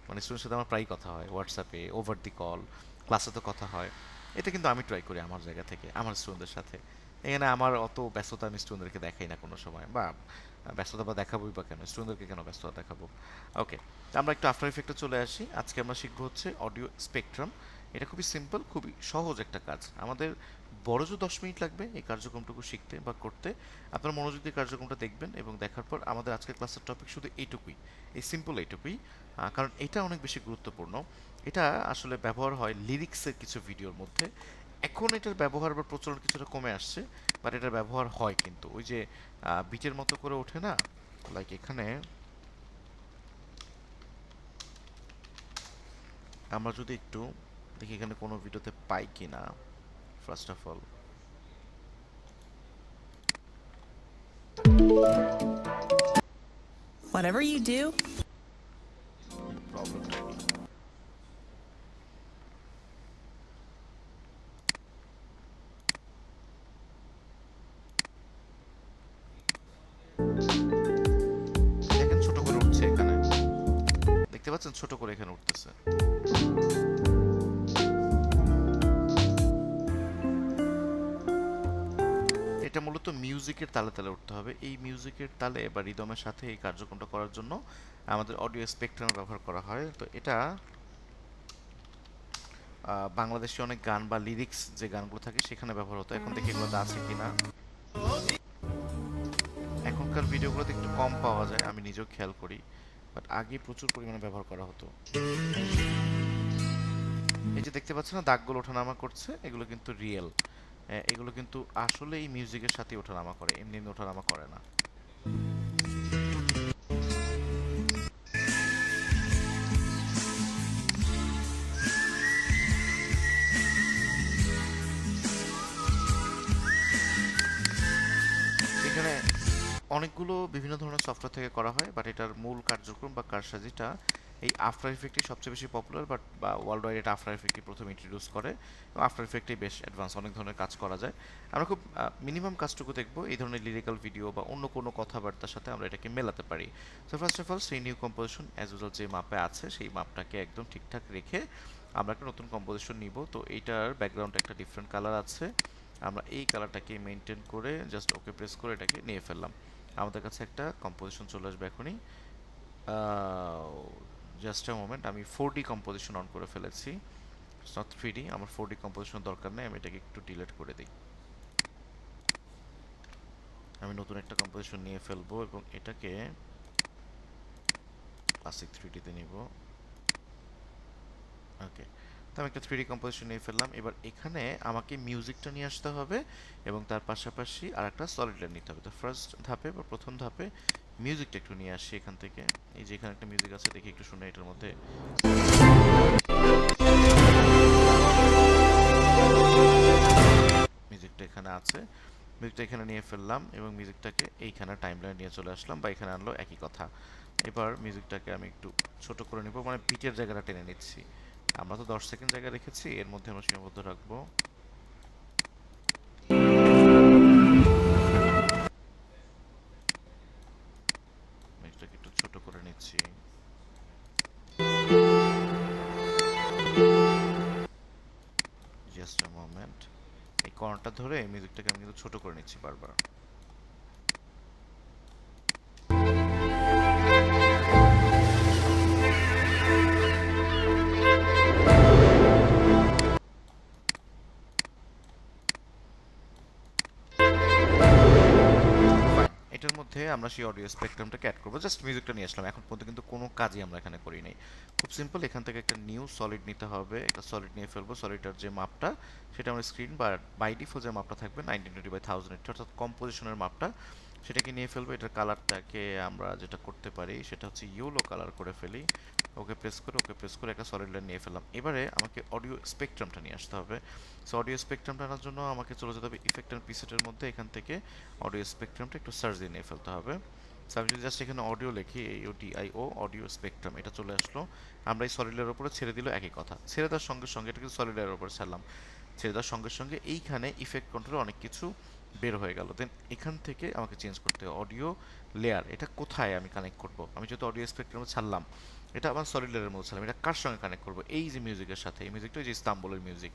মানে স্টুডেন্টের সাথে আমার প্রায় কথা হয় হোয়াটসঅ্যাপে, ওভার দি কল, ক্লাসে তো কথা হয়। এটা কিন্তু আমি ট্রাই করি আমার জায়গা থেকে আমার স্টুডেন্টদের সাথে। এখানে আমার অত ব্যস্ততা আমি স্টুডেন্টদেরকে দেখাই না কোনো সময়, বা ব্যস্ততা বা দেখাবোই বা কেন, স্টুডেন্টদেরকে কেন ব্যস্ততা দেখাবো? ওকে, আমরা একটু আফটার ইফেক্টে চলে আসি। আজকে আমরা শিখবো হচ্ছে অডিও স্পেকট্রাম। এটা খুবই সিম্পল, খুবই সহজ একটা কাজ, আমাদের বড় জোর 10 মিনিট লাগবে এই কার্যক্রমটুকু শিখতে বা করতে। আপনারা মনোযোগ দিয়ে কার্যক্রমটা দেখবেন এবং দেখার পর আমাদের আজকের ক্লাসের টপিক শুধু এইটুকুই, এই সিম্পল এইটুকুই, কারণ এটা অনেক বেশি গুরুত্বপূর্ণ। এটা আসলে ব্যবহার হয় লিরিক্সের কিছু ভিডিওর মধ্যে, এখন এটার ব্যবহার বা প্রচলন কিছুটা কমে আসছে, বাট এটার ব্যবহার হয় কিন্তু ওই যে বিটের মতো করে ওঠে না, লাইক এখানে আমরা যদি একটু দেখি এখানে কোনো ভিডিওতে পাই কি না। First of all Whatever you do, প্রবলেমটা কি? দেখেন ছোট করে উঠছে এখানে, দেখতে পাচ্ছেন ছোট করে এখানে উঠতেছে। এটা মূলত মিউজিকের তালে তালে উঠতে হবে। এই মিউজিকের তালে বা রিদমের সাথে এই কার্যক্রমটা করার জন্য আমাদের অডিও স্পেকট্রাম ব্যবহার করা হয়। তো এটা বাংলাদেশি অনেক গান বা লিরিক্স যে গানগুলো থাকে সেখানে ব্যবহার হতো। এখন দেখি এগুলোতে আছে কিনা। এখনকার ভিডিওগুলোতে একটু কম পাওয়া যায়, আমি নিজেও খেয়াল করি, বাট আগে প্রচুর পরিমাণে ব্যবহার করা হতো। এই যে দেখতে পাচ্ছেন না দাগগুলো ওঠানামা করছে, এগুলো কিন্তু রিয়েল। এগুলো কিন্তু আসলে এই মিউজিকের সাথে ওঠানামা করে, এমনি এমনি ওঠানামা করে না। এখানে অনেকগুলো বিভিন্ন ধরনের সফটওয়্যার থেকে করা হয়, বাট এটার মূল কার্যক্রম বা কারসাজিটা এই আফটার ইফেক্টই সবচেয়ে বেশি পপুলার, বাট বা ওয়ার্ল্ড ওয়াইড এটা আফটার ইফেক্টই প্রথমে ইন্ট্রোডিউস করে, এবং আফটার ইফেক্টই বেশ অ্যাডভান্স, অনেক ধরনের কাজ করা যায়। আমরা খুব মিনিমাম কাজটুকু দেখবো, এই ধরনের লিরিক্যাল ভিডিও বা অন্য কোনো কথাবার্তার সাথে আমরা এটাকে মেলাতে পারি। সো ফার্স্ট অফ অল সেই নিউ কম্পোজিশন অ্যাজ ইউজুয়াল যে মাপে আছে সেই মাপটাকে একদম ঠিকঠাক রেখে আমরা একটা নতুন কম্পোজিশন নিব। তো এইটার ব্যাকগ্রাউন্ডে একটা ডিফারেন্ট কালার আছে, আমরা এই কালারটাকে মেনটেন করে জাস্ট ওকে প্রেস করে এটাকে নিয়ে ফেললাম। আমাদের কাছে একটা কম্পোজিশন চলে আসবে এখনই। জাস্ট আ মোমেন্ট, আমি 4D কম্পোজিশন অন করে ফেলেছি, ইটস নট 3D। আমার 4D কম্পোজিশন দরকার নেই, আমি এটাকে একটু ডিলিট করে দিই। আমি নতুন একটা কম্পোজিশন নিয়ে ফেলবো এবং এটাকে ক্লাসিক 3D তে নিব। ওকে, তো আমি একটা 3D কম্পোজিশন নিয়ে ফেললাম। এবার এখানে আমাকে মিউজিকটা নিয়ে আসতে হবে এবং তার পাশাপাশি আর একটা সলিড লাইন নিতে হবে। তো ফার্স্ট ধাপে বা প্রথম ধাপে মিউজিকটা একটু নিয়ে আসি এখান থেকে। এই যে এখানে একটা মিউজিক আছে, দেখি একটু শুনে এটার মধ্যে। মিউজিকটা এখানে আছে, মিউজিকটা এখানে নিয়ে ফেললাম এবং মিউজিকটাকে এইখানে টাইমলাইন নিয়ে চলে আসলাম, বা এখানে আনলো একই কথা। এবার মিউজিকটাকে আমি একটু ছোট করে নিব, মানে বিটের জায়গাটা টেনে নিচ্ছি। আমরা তো 10 সেকেন্ড জায়গা রেখেছি, এর মধ্যে আমরা সীমাবদ্ধ রাখবো। মিউজিকটাকে একটু ছোট করে নিচ্ছি। জাস্ট আ মোমেন্ট, এই কর্নারটা ধরে মিউজিকটাকে আমি কিন্তু ছোট করে নিচ্ছি বারবার। এটার মধ্যে আমরা সেই অডিও স্পেকট্রামটাকে অ্যাড করবো। জাস্ট মিউজিকটা নিয়ে আসলাম, এখন পর্যন্ত কিন্তু কোনো কাজই আমরা এখানে করি নাই। খুব সিম্পল, এখান থেকে একটা নিউ সলিড নিতে হবে, একটা সলিড নিয়ে ফেলবো। সলিডটার যে মাপটা সেটা আমার স্ক্রিন বা বাই ডিফল্ট যে মাপটা থাকবে 1920x1080, অর্থাৎ কম্পোজিশনের মাপটা, সেটাকে নিয়ে ফেলবো। এটার কালারটাকে আমরা যেটা করতে পারি সেটা হচ্ছে ইয়েলো কালার করে ফেলি। ওকে প্রেস করে একটা সলিড লাইন নিয়ে ফেললাম। এবারে আমাকে অডিও স্পেকট্রামটা নিয়ে আসতে হবে। সো অডিও স্পেকট্রামটা আনার জন্য আমাকে চলে যেতে হবে ইফেক্ট অ্যান্ড প্রিসেটের মধ্যে, এখান থেকে অডিও স্পেকট্রামটা একটু সার্চ দিয়ে নিয়ে ফেলতে হবে। সো আমি যদি জাস্ট এখানে অডিও লিখি, AUDIO অডিও স্পেকট্রাম, এটা চলে আসলো। আমরা এই সলিডের উপরে ছেড়ে দিল একই কথা, ছেড়ে দেওয়ার সঙ্গে সঙ্গে এটা কিন্তু সলিডের উপরে ছাড়লাম, ছেড়ে দেওয়ার সঙ্গে সঙ্গে এইখানে ইফেক্ট কন্ট্রোলে অনেক কিছু বের হয়ে গেল। দেন এখান থেকে আমাকে চেঞ্জ করতে হবে অডিও লেয়ার, এটা কোথায় আমি কানেক্ট করব। আমি যেহেতু অডিও স্পেকট্রামে ছাড়লাম, এটা আমার সলিড লেয়ারের মধ্যে ছাড়লাম, এটা কার সঙ্গে কানেক্ট করব, এই যে মিউজিকের সাথে। এই মিউজিকটা যে ইস্তাম্বুলের মিউজিক,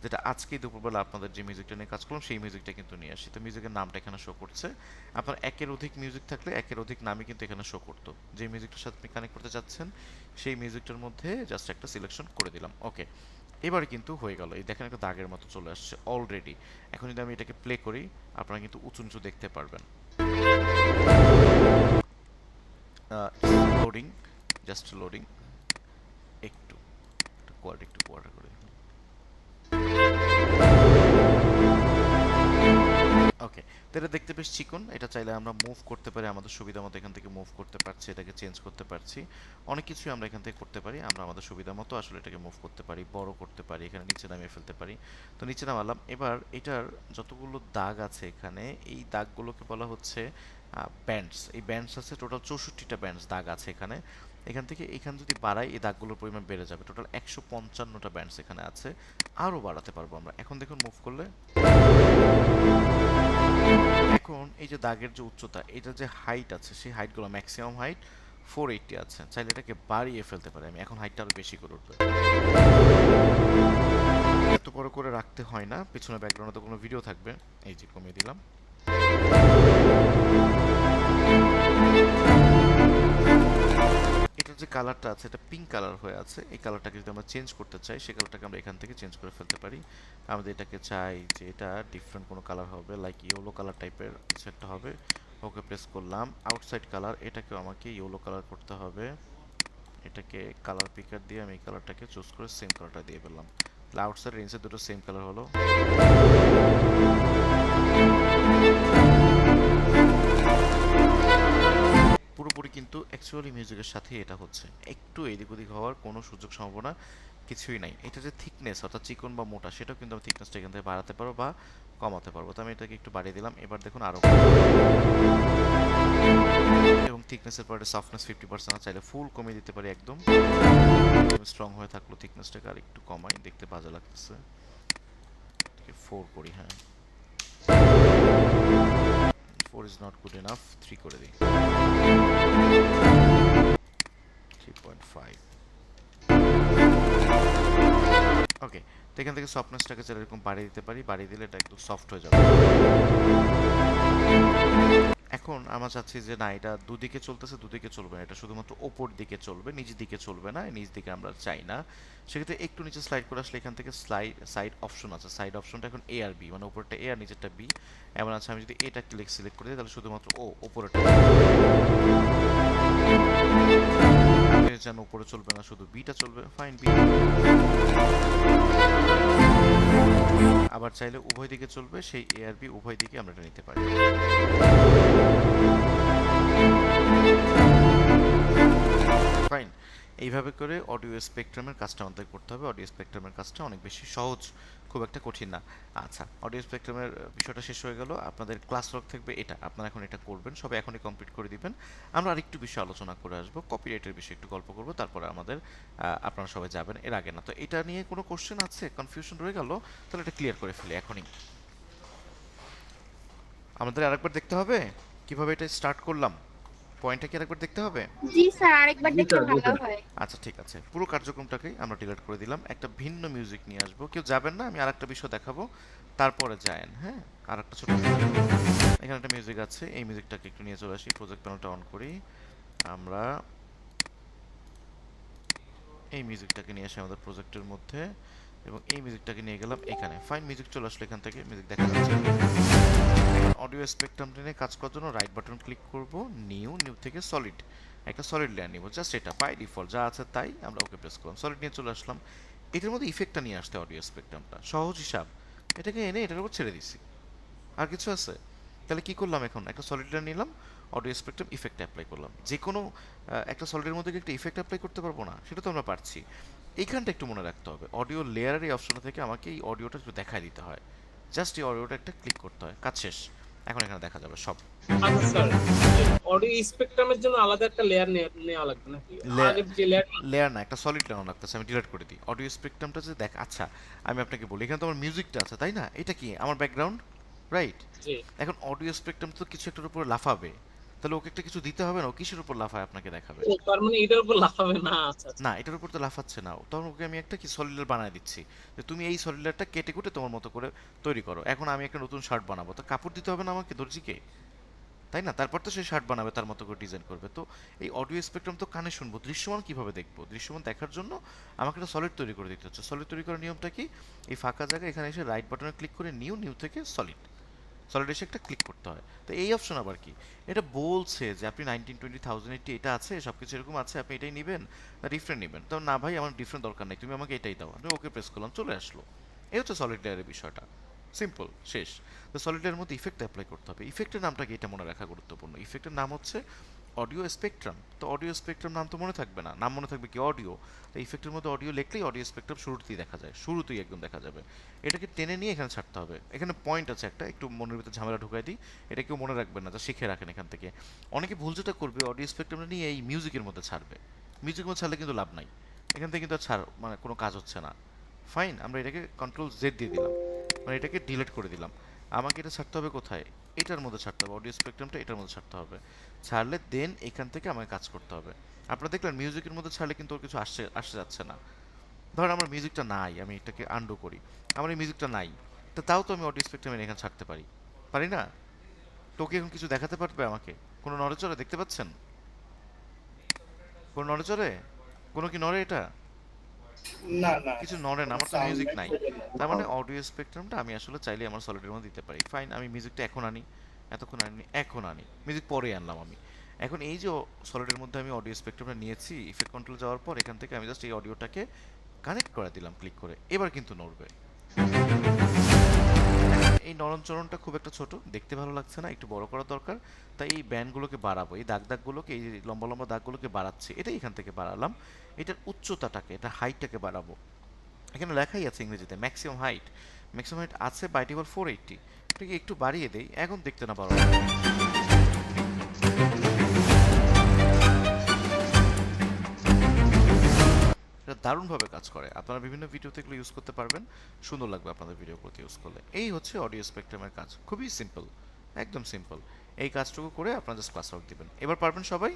যেটা আজকেই দুপুরবেলা আপনাদের যে মিউজিকটা নিয়ে কাজ করলাম সেই মিউজিকটা কিন্তু নিয়ে আসি। তো মিউজিকের নামটা এখানে শো করছে। আপনার একের অধিক মিউজিক থাকলে একের অধিক নামই কিন্তু এখানে শো করতো। যে মিউজিকটার সাথে আপনি কানেক্ট করতে চাচ্ছেন সেই মিউজিকটার মধ্যে জাস্ট একটা সিলেকশন করে দিলাম। ওকে, এবারে কিন্তু হয়ে গেল। এই দেখেন একটা দাগের মতো চলে আসছে অলরেডি। এখন যদি আমি এটাকে প্লে করি, আপনারা কিন্তু উঁচু নিচু দেখতে পারবেন। লোডিং, জাস্ট লোডিং, একটু কোয়ার্টার করে। ওকে, তো এটা দেখতে বেশ চিকন, এটা চাইলে আমরা মুভ করতে পারি আমাদের সুবিধা মতো, এখান থেকে মুভ করতে পারছি, এটাকে চেঞ্জ করতে পারছি, অনেক কিছুই আমরা এখান থেকে করতে পারি। আমরা আমাদের সুবিধা মতো আসলে এটাকে মুভ করতে পারি, বড় করতে পারি, এখানে নিচে নামিয়ে ফেলতে পারি। তো নিচে নামালাম। এবার এটার যতগুলো দাগ আছে এখানে, এই দাগগুলোকে বলা হচ্ছে ব্যান্ডস, এই ব্যান্ডস আছে টোটাল 64টা ব্যান্ডস দাগ আছে এখানে। এখান থেকে এখান যদি বাড়াই এই দাগগুলোর পরিমাণ বেড়ে যাবে। টোটাল 155টা ব্যান্ডস এখানে আছে, আরও বাড়াতে পারবো আমরা। এখন দেখুন মুভ করলে, এখন এই যে দাগের যে উচ্চতা, এটা যে হাইট আছে সেই হাইটগুলো ম্যাক্সিমাম হাইট 480 আছে, চাইলে এটাকে বাড়িয়ে ফেলতে পারি আমি। এখন হাইটটা আরো বেশি করে উঠবে, এত বড় করে রাখতে হয় না, পিছনে ব্যাকগ্রাউন্ডে তো কোনো ভিডিও থাকবে। এই যে কমিয়ে দিলাম। এটার যে কালারটা আছে এটা পিঙ্ক কালার হয়ে আছে, এই কালারটাকে যদি আমরা চেঞ্জ করতে চাই সেই কালারটাকে আমরা এখান থেকে চেঞ্জ করে ফেলতে পারি। আমাদের এটাকে চাই যে এটা ডিফারেন্ট কোনো কালার হবে, লাইক ইয়েলো কালার টাইপের কিছু একটা হবে। ওকে প্রেস করলাম। আউটসাইড কালার, এটাকেও আমাকে ইয়েলো কালার করতে হবে। এটাকে কালার পিকার দিয়ে আমি এই কালারটাকে চুজ করে সেম কালারটা দিয়ে ফেললাম। তাহলে আউটসাইড ইনসাইড দুটো সেম কালার হলো। পুরোপুরি কিন্তু অ্যাকচুয়ালি মিউজিকের সাথে এটা হচ্ছে, একটু এদিক ওদিক হওয়ার কোনো সুযোগ সম্ভাবনা কিছুই নাই। এটা যে থিকনেস অর্থাৎ চিকন বা মোটা, সেটাও কিন্তু আমি থিকনেসটা এখান থেকে বাড়াতে পারবো বা কমাতে পারবো। তো আমি এটাকে একটু বাড়িয়ে দিলাম। এবার দেখুন আরো, এবং থিকনেসের পরে সফটনেস 50% চাইলে ফুল কমিয়ে দিতে পারি একদম। স্ট্রং হয়ে থাকলো, থিকনেসটাকে আর একটু কমাই, দেখতে বাজে লাগতেছে। 4 করি, হ্যাঁ 4 is not good enough, 3 করে দিই, 3.5। ওকে, তো এখান থেকে সফটনেসটাকে চাইলে এরকম বাড়িয়ে দিতে পারি, বাড়িয়ে দিলে এটা একটু সফট হয়ে যাবে। এখন আমরা চাচ্ছি যে না, এটা দুদিকে চলতেছে, দুদিকে চলবে না, এটা শুধুমাত্র ওপর দিকে চলবে, নিচ দিকে চলবে না, নিচ দিকে আমরা চাই না। সেক্ষেত্রে একটু নিচে স্লাইড করে আসলে এখান থেকে সাইড অপশন আছে, সাইড অপশনটা এখন এ আর বি, মানে উপরটা এ আর নিচেরটা বি এমন আছে। আমি যদি এটা সিলেক্ট করে দিই তাহলে শুধুমাত্র ওপরেটা, যেন উপরে চলবে না, শুধু বিটা চলবে। Fine, B. আবার চাইলে উভয় দিকে চলবে, সেই এ আর বি উভয় দিকে আমরা এটা নিতে পারি। ফাইন, এইভাবে করে অডিও স্পেকট্রামের কাজটা আমাদের করতে হবে। অডিও স্পেকট্রামের কাজটা অনেক বেশি সহজ, খুব একটা কঠিন না। আচ্ছা, অডিও স্পেকট্রামের বিষয়টা শেষ হয়ে গেল। আপনাদের ক্লাস লগ থাকবে এটা, আপনারা এখন এটা করবেন, সবাই এখনই কমপ্লিট করে দিবেন। আমরা আরেকটু বিষয় আলোচনা করে আসবো, কপিরাইটের বিষয়ে একটু গল্প করবো, তারপরে আমাদের আপনারা সবাই যাবেন, এর আগে না। তো এটা নিয়ে কোনো কোশ্চেন আছে, কনফিউশন রয়ে গেল, তাহলে এটা ক্লিয়ার করে ফেলি এখনই। আমাদের আরেকবার দেখতে হবে কিভাবে এটা স্টার্ট করলাম, পয়েন্টটা কি আরেকবার দেখতে হবে? জি স্যার, আরেকবার দেখলে ভালো হয়। আচ্ছা ঠিক আছে, পুরো কার্যক্রমটাকেই আমরা ডিলিট করে দিলাম, একটা ভিন্ন মিউজিক নিয়ে আসবো। কেউ যাবেন না, আমি আরেকটা বিষয় দেখাবো, তারপরে যায়েন। হ্যাঁ, আরেকটা ছোট, এখানে একটা মিউজিক আছে, এই মিউজিকটাকে একটু নিয়ে চলে আসি। প্রজেক্ট প্যানেলটা অন করি, আমরা এই মিউজিকটাকে নিয়ে আসি আমাদের প্রজেক্টের মধ্যে, এবং এই মিউজিকটাকে নিয়ে গেলাম এখানে। ফাইন, মিউজিক চলে আসলো, এখান থেকে মিউজিক দেখা যাচ্ছে। অডিও স্পেকট্রামটা নিয়ে কাজ করার জন্য রাইট বাটন ক্লিক করব, নিউ থেকে সলিড, একটা সলিড লেয়ার নিব, জাস্ট এটা বাই ডিফল্ট যা আছে তাই, আমরা ওকে প্রেস করলাম, সলিড নিয়ে চলে আসলাম। এটার মধ্যে ইফেক্টটা নিয়ে আসতে অডিও স্পেকট্রামটা সহজ হিসাব, এটাকে এনে এটার উপর ছেড়ে দিছি। আর কিছু আছে? তাহলে কি করলাম, এখন একটা সলিড লেয়ার নিলাম, অডিও স্পেকট্রাম ইফেক্ট অ্যাপ্লাই করলাম। যে কোনো একটা সলিডের মধ্যে কি একটা ইফেক্ট অ্যাপ্লাই করতে পারবো না? সেটা তো আমরা পারছি। এইখানটা একটু মনে রাখতে হবে, অডিও লেয়ারের এই অপশন থেকে আমাকে এই অডিওটা একটু দেখাই দিতে হয়, জাস্ট এই অডিওটা একটা ক্লিক করতে হয়, কাজ শেষ। এখন এখানে দেখা যাবে সব। আচ্ছা স্যার, অডিও স্পেকট্রামের জন্য আলাদা একটা লেয়ার নেওয়া লাগবে নাকি? আগের যে লেয়ার লেয়ার না, একটা সলিড লেয়ার লাগতেছে, আমি ডিলিট করে দিই। অডিও স্পেকট্রামটা যে দেখ, আচ্ছা আমি আপনাকে বলি, এখানে তো আমার মিউজিকটা আছে তাই না, এটা কি আমার ব্যাকগ্রাউন্ড, রাইট? জি, এখন অডিও স্পেকট্রাম তো কিছু একটার উপর লাফাবে, তাহলে ওকে একটা কিছু দিতে হবে না, ও কিসের উপর লাফায় আপনাকে দেখাবে। ও তার মানে এটার উপর লাফাবে না? আচ্ছা আচ্ছা। না, এটার উপর তো লাফাচ্ছে না, তখন ওকে আমি একটা কি সলিড লেয়ার বানায় দিচ্ছি, যে তুমি এই সলিড লেয়ারটা কেটে কুটে তোমার মতো করে তৈরি করো। এখন আমি একটা নতুন শার্ট বানাবো, তো কাপড় দিতে হবে না আমাকে দর্জিকে, তাই না? তারপর তো সে শার্ট বানাবে, তার মতো করে ডিজাইন করবে। তো এই অডিও স্পেকট্রাম তো কানে শুনবো, দৃশ্যমান কিভাবে দেখবো? দৃশ্যমান দেখার জন্য আমাকে একটা সলিড তৈরি করে দিতে হচ্ছে। সলিড তৈরি করার নিয়মটা কি? এই ফাঁকা জায়গায় এখানে এসে রাইট বাটনে ক্লিক করে নিউ থেকে সলিড, সলিড এসে একটা ক্লিক করতে হয়। তো এই অপশন আবার কি? এটা বলছে যে আপনি 1920 এটা আছে, সব কিছু এরকম আছে, আপনি এটাই নেবেন না ডিফারেন্ট নেবেন? তো না ভাই, আমার ডিফারেন্ট দরকার নেই, তুমি আমাকে এটাই দাও। আমি ওকে প্রেস করলাম, চলে আসলো। এই হচ্ছে সলিড লেয়ারের বিষয়টা, সিম্পল, শেষ। তো সলিড লেয়ারের মধ্যে ইফেক্ট অ্যাপ্লাই করতে হবে। ইফেক্টের নামটা কি, এটা মনে রাখা গুরুত্বপূর্ণ। ইফেক্টের নাম হচ্ছে অডিও স্পেকট্রাম, তো অডিও স্পেকট্রাম নাম তো মনে থাকবে না, নাম মনে থাকবে কি অডিও। তো ইফেক্টের মধ্যে অডিও লিখলেই অডিও স্পেকট্রাম শুরুতেই দেখা যায়, শুরুতেই একদম দেখা যাবে। এটাকে টেনে নিয়ে এখানে ছাড়তে হবে। এখানে পয়েন্ট আছে একটা, একটু মনের ভিতরে ঝামেলা ঢুকাই দিই, এটা কেউ মনে রাখবেন না, যা শিখে রাখেন এখান থেকে। অনেকে ভুল যেটা করবে, অডিও স্পেকট্রামটা নিয়ে এই মিউজিকের মধ্যে ছাড়বে। মিউজিকের মধ্যে ছাড়লে কিন্তু লাভ নাই, এখান থেকে কিন্তু আর ছাড় মানে কোনো কাজ হচ্ছে না। ফাইন, আমরা এটাকে কন্ট্রোল জেড দিয়ে দিলাম, মানে এটাকে ডিলিট করে দিলাম। আমাকে এটা ছাড়তে হবে কোথায়, এটার মধ্যে ছাড়তে হবে, অডিও স্পেকট্রামটা এটার মধ্যে ছাড়তে হবে। ছাড়লে দেন এখান থেকে আমাকে কাজ করতে হবে। আপনারা দেখলেন মিউজিকের মধ্যে ছাড়লে কিন্তু ওর কিছু আসতে যাচ্ছে না। ধরেন আমার মিউজিকটা নাই, আমি এটাকে আন্ডু করি, আমার এই মিউজিকটা নাই, তো তাও তো আমি অডিও স্পেকট্রামে এখানে ছাড়তে পারি, পারি না? তোকে এখন কিছু দেখাতে পারবে আমাকে? কোনো নড়েচড়ে দেখতে পাচ্ছেন? কোনো নড়েচড়ে? কোনো কি নড়ে এটা? না না কিছু নড়ে না, আমার তো sound মিউজিক নাই, নাই। তার মানে অডিও স্পেকট্রামটা আমি আসলে চাইলে আমার সলিডের মধ্যে দিতে পারি। ফাইন, আমি মিউজিকটা এখন আনি, এতক্ষণ আনি, এখন আনি, মিউজিক পরে আনলাম আমি। এখন এই যে সলিডের মধ্যে আমি অডিও স্পেকট্রামটা নিয়েছি, ইফেক্ট কন্ট্রোল যাওয়ার পর এখান থেকে আমি জাস্ট এই অডিওটাকে কানেক্ট করে দিলাম ক্লিক করে, এবার কিন্তু নড়বে। এই নরমচরণটা খুব একটা ছোট, দেখতে ভালো লাগছে না, একটু বড় করা দরকার। তাই এই ব্যান্ডগুলোকে বাড়াবো, এই দাগগুলোকে, এই লম্বা লম্বা দাগগুলোকে বাড়াচ্ছি, এটাই এখান থেকে বাড়ালাম। এটার উচ্চতাটাকে, এটা হাইটটাকে বাড়াবো। এখানে লেখাই আছে ইংরেজিতে ম্যাক্সিমাম হাইট, ম্যাক্সিমাম হাইট আছে বাই ডিফল্ট 480, এটাকে একটু বাড়িয়ে দেই, এখন দেখতে না পারো। এটা দারুণভাবে কাজ করে, আপনারা বিভিন্ন ভিডিওতে এগুলো ইউজ করতে পারবেন, সুন্দর লাগবে আপনাদের ভিডিওগুলোতে ইউজ করলে। এই হচ্ছে অডিও স্পেকট্রামের কাজ, খুবই সিম্পল, একদম সিম্পল। এই কাজটুকু করে আপনারা জাস্ট ক্লাস ওয়ার্ক দিবেন। এবার পারবেন সবাই?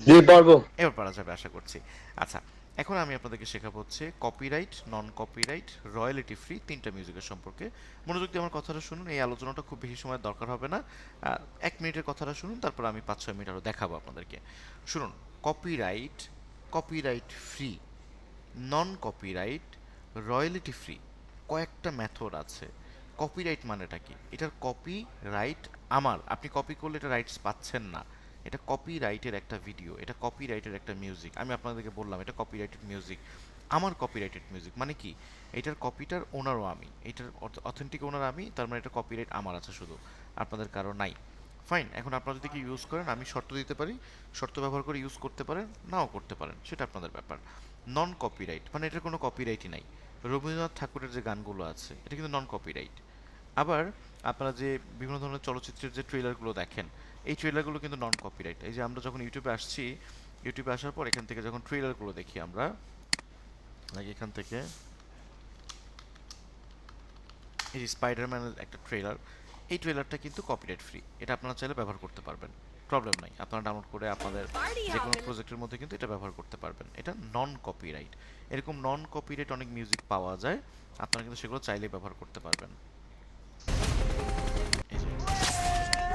জি পারবো। এবার পারা যাবে আশা করছি। আচ্ছা, এখন আমি আপনাদেরকে শেখাবো হচ্ছে কপিরাইট, নন কপিরাইট, রয়্যালিটি ফ্রি তিনটা মিউজিকের সম্পর্কে। মনোযোগ দিয়ে আমার কথাটা শুনুন, এই আলোচনাটা খুব বেশি সময় দরকার হবে না, 1 মিনিটের কথাটা শুনুন, তারপর আমি 5-6 মিনিট আরও দেখাবো আপনাদেরকে। শুনুন, কপিরাইট, কপিরাইট ফ্রি, নন কপিরাইট, রয়্যালিটি ফ্রি, কয়েকটা মেথড আছে। কপিরাইট মানেটা কি? এটার কপি রাইট আমার, আপনি কপি করলে এটা রাইটস পাচ্ছেন না, এটা কপিরাইটের একটা ভিডিও, এটা কপিরাইটের একটা মিউজিক। আমি আপনাদেরকে বললাম এটা কপিরাইটেড মিউজিক, আমার কপিরাইটেড মিউজিক মানে কি, এটার কপিটার ওনারও আমি, এটার অথেন্টিক ওনার আমি, তার মানে এটা কপিরাইট আমার আছে শুধু, আপনাদের কারো নাই। ফাইন, এখন আপনারা যদি কি ইউজ করেন, আমি শর্ত দিতে পারি, শর্ত ব্যবহার করে ইউজ করতে পারেন, নাও করতে পারেন, সেটা আপনাদের ব্যাপার। নন কপিরাইট মানে এটার কোনো কপিরাইটই নাই। রবীন্দ্রনাথ ঠাকুরের যে গানগুলো আছে এটা কিন্তু নন কপিরাইট। আবার আপনারা যে বিভিন্ন ধরনের চলচ্চিত্রের যে ট্রেলারগুলো দেখেন, এই ট্রেলারগুলো কিন্তু নন কপিরাইট। এই যে আমরা যখন ইউটিউবে আসছি, ইউটিউবে আসার পর এখান থেকে যখন ট্রেলারগুলো দেখি আমরা, লাইক এখান থেকে এই যে স্পাইডারম্যানের একটা ট্রেলার, এই ট্রেলারটা কিন্তু কপিরাইট ফ্রি, এটা আপনারা চাইলে ব্যবহার করতে পারবেন, প্রবলেম নাই। আপনারা ডাউনলোড করে আপনাদের যে কোনো প্রজেক্টের মধ্যে কিন্তু এটা ব্যবহার করতে পারবেন, এটা নন কপিরাইট। এরকম নন কপিরাইট অনেক মিউজিক পাওয়া যায়, আপনারা কিন্তু সেগুলো চাইলেই ব্যবহার করতে পারবেন, এই যে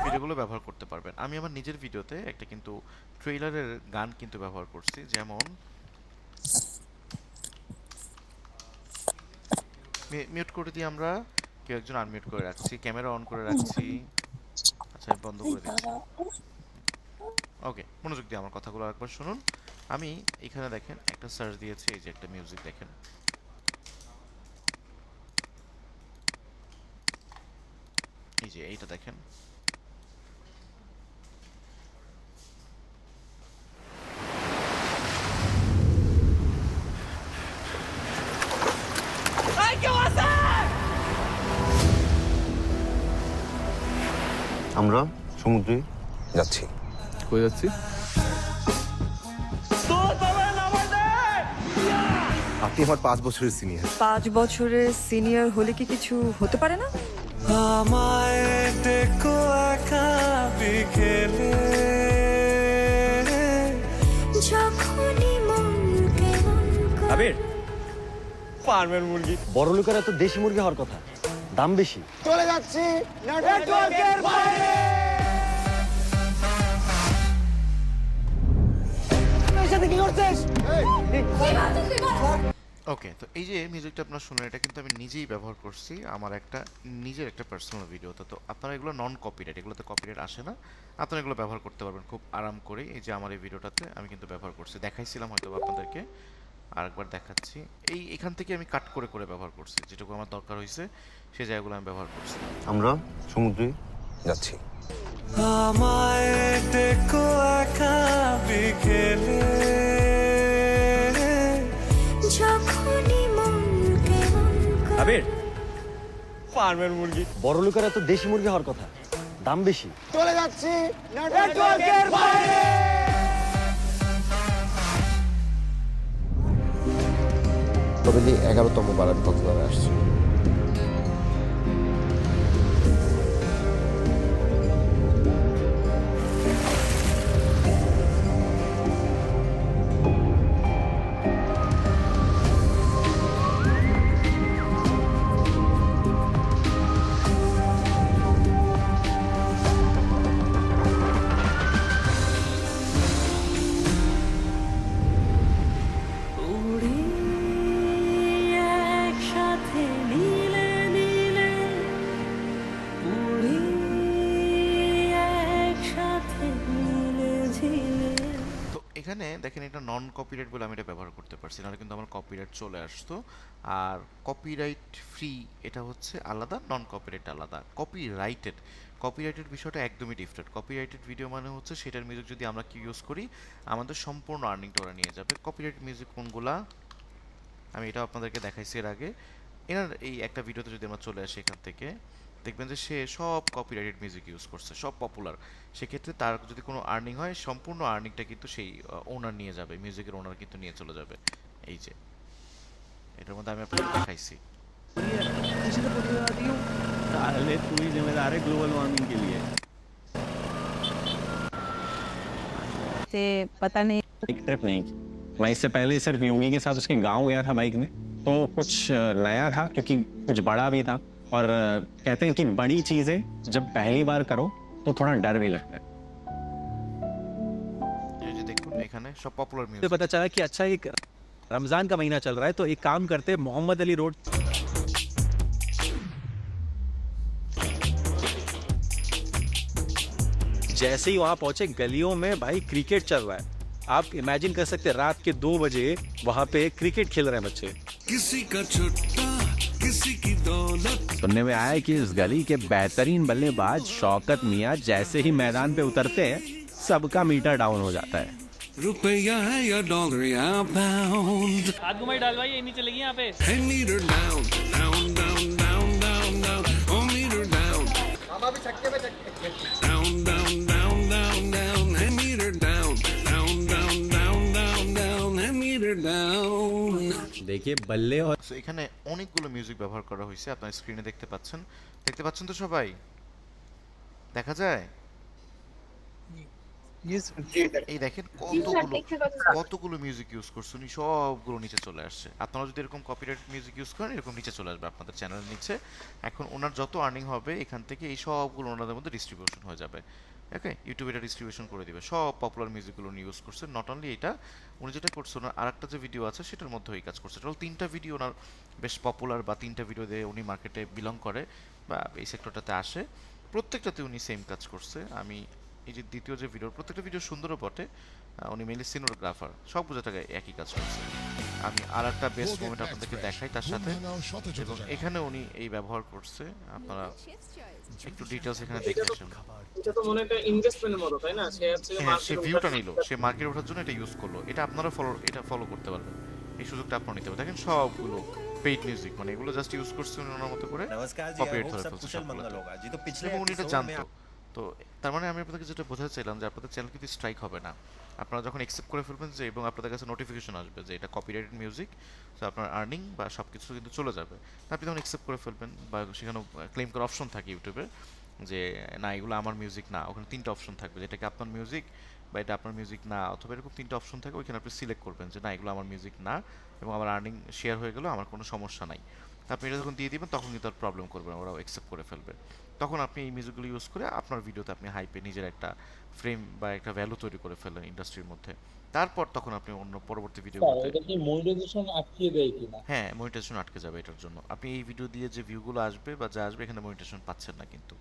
ভিডিওগুলো ব্যবহার করতে পারবেন। আমি আমার নিজের ভিডিওতে একটা কিন্তু ট্রেলারের গান কিন্তু ব্যবহার করছি, যেমন মিউট করে দিই আমরা, কেউ একজন আনমিউট করে রাখছি, ক্যামেরা অন করে রাখছি, আচ্ছা আমি বন্ধ করে দিচ্ছি। ওকে, মনোযোগ দিয়ে আমার কথাগুলো একবার শুনুন। আমি এখানে দেখেন একটা সার্চ দিয়েছি, এই যে একটা মিউজিক দেখেন, এই যে এইটা দেখেন, আমরা সমুদ্রে যাচ্ছি। কই যাচ্ছি? আপনি আমার 5 বছরের সিনিয়র। 5 বছরের সিনিয়র হলে কি কিছু হতে পারে না? আমায় দেখো একা বিকেলে, যখনই মন কেমন করে আবির, ফার্মের মুরগি। বড় লোকেরা তো দেশি মুরগি হওয়ার কথা, দাম বেশি। চলে যাচ্ছি নেটওয়ার্কের বাইরে। তুই সাথে কি করছিস? ওকে, তো এই যে মিউজিকটা আপনারা শুনেন, এটা কিন্তু আমি নিজেই ব্যবহার করছি আমার একটা নিজের একটা পার্সোনাল ভিডিওতে। তো আপনারা এগুলো নন কপিরাইট, এগুলোতে কপিরাইট আসে না, আপনারা এগুলো ব্যবহার করতে পারবেন খুব আরাম করে। এই যে আমার এই ভিডিওটাতে আমি কিন্তু ব্যবহার করছি, দেখাইছিলাম হয়তো আপনাদেরকে, আরেকবার দেখাচ্ছি। এখান থেকে আমি কাট করে করে ব্যবহার করছি, যেটুকু আমার দরকার হয়েছে সেই জায়গাগুলো আমি ব্যবহার করছি। আমরা সমুদ্রে যাচ্ছি। আমায় দেখো একা বিকেলে যখনই মন কেমন করে আবির ফার্মের মুরগি বড় লোকেরা তো দেশি মুরগি হওয়ার কথা, দাম বেশি। চলে যাচ্ছি নেটওয়ার্কের বাইরে। প্রবলি 11তম বার আমি কক্সবাজারে আসছি। উড়ি একসাথে নীলে নীলে উড়ি একসাথে নীলে ঝিলে। তো এখানে দেখেন এটা নন কপিরাইট বলে আমি এটা ব্যবহার করতে পারছি, নাহলে কিন্তু আমার কপিরাইট চলে আসতো। আর কপিরাইট ফ্রি এটা হচ্ছে আলাদা, নন কপিরাইট আলাদা। কপিরাইটেড বিষয়টা একদমই ডিফারেন্ট। কপিরাইটেড ভিডিও মানে হচ্ছে সেটার মিউজিক যদি আমরা কি ইউজ করি আমাদের সম্পূর্ণ আর্নিংটা ওরা নিয়ে যাবে। কপিরাইট মিউজিক কোনগুলা আমি এটা আপনাদেরকে দেখাইছি এর আগে। এনার এই একটা ভিডিওতে যদি আমরা চলে আসি এখান থেকে, দেখবেন যে সে সব কপিরাইটেড মিউজিক ইউজ করছে, সব পপুলার। সেক্ষেত্রে তার যদি কোনো আর্নিং হয় সম্পূর্ণ আর্নিংটা কিন্তু সেই ওনার নিয়ে যাবে, মিউজিকের ওনার কিন্তু নিয়ে চলে যাবে। এই যে এটার মধ্যে আমি আপনাকে দেখাইছি। तू ही जिम्मेदार है ग्लोबल वार्मिंग के लिए। से पता नहीं एक ट्रिप नहीं की मैं, इससे पहले सिर्फ यूमी के साथ उसके गांव गया था बाइक में, तो कुछ नया था क्योंकि कुछ बड़ा भी था। और कहते हैं कि बड़ी चीजें जब पहली बार करो तो थोड़ा डर भी लगता है। এই যে দেখুন এখানে সব পপুলার मुझे মিউজিক। पता चला कि अच्छा एक रमजान का महीना चल रहा है, तो एक काम करते हैं, मोहम्मद अली रोड जैसे ही वहां पहुंचे गलियों में भाई क्रिकेट चल रहा है। आप इमेजिन कर सकते हैं रात के 2 बजे वहां पे क्रिकेट खेल रहे हैं बच्चे। किसी का छुट्टा किसी की दौलत। सुनने में आया कि इस गली के बेहतरीन बल्लेबाज शौकत मियां जैसे ही मैदान पे उतरते हैं सबका मीटर डाउन हो जाता है। रुपया है या डॉलर या पाउंड, हाथ घुमाई डालवाइए, नीचे लगी यहाँ पे। है meter down down down down down down, ओ meter down down down down down down, है meter down down down down down down, है मीटर डाउन। देखिए बल्ले और So, এখানে অনেকগুলো মিউজিক ব্যবহার করা হয়েছে, আপনার স্ক্রিনে দেখতে পাচ্ছেন তো সবাই? দেখা যায়? এই দেখেন কতগুলো মিউজিক ইউজ করছেন, সবগুলো নিচে চলে আসছে। আপনারা যদি এরকম কপিরাইট মিউজিক ইউজ করেন এরকম নিচে চলে আসবে আপনাদের চ্যানেলের নিচে। এখন ওনার যত আর্নিং হবে এখান থেকে এই সবগুলো ওনাদের মধ্যে ডিস্ট্রিবিউশন হয়ে যাবে। ওকে, ইউটিউবে এটা ডিস্ট্রিবিউশন করে দিবে, সব পপুলার মিউজিকগুলো উনি ইউজ করছেন। নট অনলি এটা, উনি যেটা করছে ওনার আরেকটা যে ভিডিও আছে সেটার মধ্যে এই কাজ করছে। টোটাল 3টা ভিডিও ওনার বেশ পপুলার, বা 3টা ভিডিও দিয়ে উনি মার্কেটে বিলং করে বা এই সেক্টরটাতে আসে। প্রত্যেকটাতে উনি সেম কাজ করছে। আমি এই যে দ্বিতীয় যে ভিডিও, প্রত্যেকটা ভিডিও সুন্দরও বটে, উনি মেনলি সিনোগ্রাফার, সব জায়গায় একই কাজ করছে। আমি আর একটা বেস্ট মোমেন্ট আপনাদেরকে দেখাই তার সাথে, এবং এখানে উনি এই ব্যবহার করছে। আপনারা একটু ডিটেলস এখানে দেখে আসুন। এটা তো মনে একটা ইনভেস্টমেন্টের মতো, তাই না? সে হচ্ছে হ্যাঁ, সে ভিউটা নিল, সে মার্কেট ওঠার জন্য এটা ইউজ করলো। এটা আপনারা ফলো করতে পারবেন, এই সুযোগটা আপনারা নিতে পারবেন। দেখেন সবগুলো পেইড মিউজিক, মানে এগুলো জাস্ট ইউজ করছে ওনার মতো করে, কপিরাইট ধরে ফেলছে সবগুলোতে। এবং উনি এটা জানতো। তো তার মানে আমি আপনাদেরকে যেটা বোঝাতে চাইলাম যে আপনাদের চ্যানেল কিন্তু স্ট্রাইক হবে না। আপনারা যখন অ্যাকসেপ্ট করে ফেলবেন যে, এবং আপনাদের কাছে নোটিফিকেশন আসবে যে এটা কপিরাইটেড মিউজিক, তো আপনার আর্নিং বা সব কিছু কিন্তু চলে যাবে। আপনি তখন অ্যাকসেপ্ট করে ফেলবেন, বা সেখানে ক্লেম করার অপশন থাকে ইউটিউবে যে না এগুলো আমার মিউজিক না। ওখানে 3টা অপশন থাকবে, যেটা কি আপনার মিউজিক বা এটা আপনার মিউজিক না, অথবা এরকম 3টা অপশন থাকে। ওইখানে আপনি সিলেক্ট করবেন যে না এগুলো আমার মিউজিক না, এবং আমার আর্নিং শেয়ার হয়ে গেল, আমার কোনো সমস্যা নাই। আপনি এটা যখন দিয়ে দিবেন তখন কিন্তু আর প্রবলেম করবে না, ওরাও অ্যাকসেপ্ট করে ফেলবে। তখন আপনি এই মিউজিকগুলো ইউজ করে আপনার ভিডিওতে আপনি হাইপে নিজের একটা ফ্রেম বা একটা ভ্যালু তৈরি করে ফেললেন ইন্ডাস্ট্রির মধ্যে। তারপর তখন আপনি অন্য পরবর্তী ভিডিওগুলোতে মনিটাইজেশন আটকে দেয় কিনা? হ্যাঁ, মনিটাইজেশন আটকে যাবে এটার জন্য। আপনি এই ভিডিও দিয়ে যে ভিউগুলো আসবে বা যা আসবে, এখানে মনিটাইজেশন পাচ্ছেন না কিন্তু,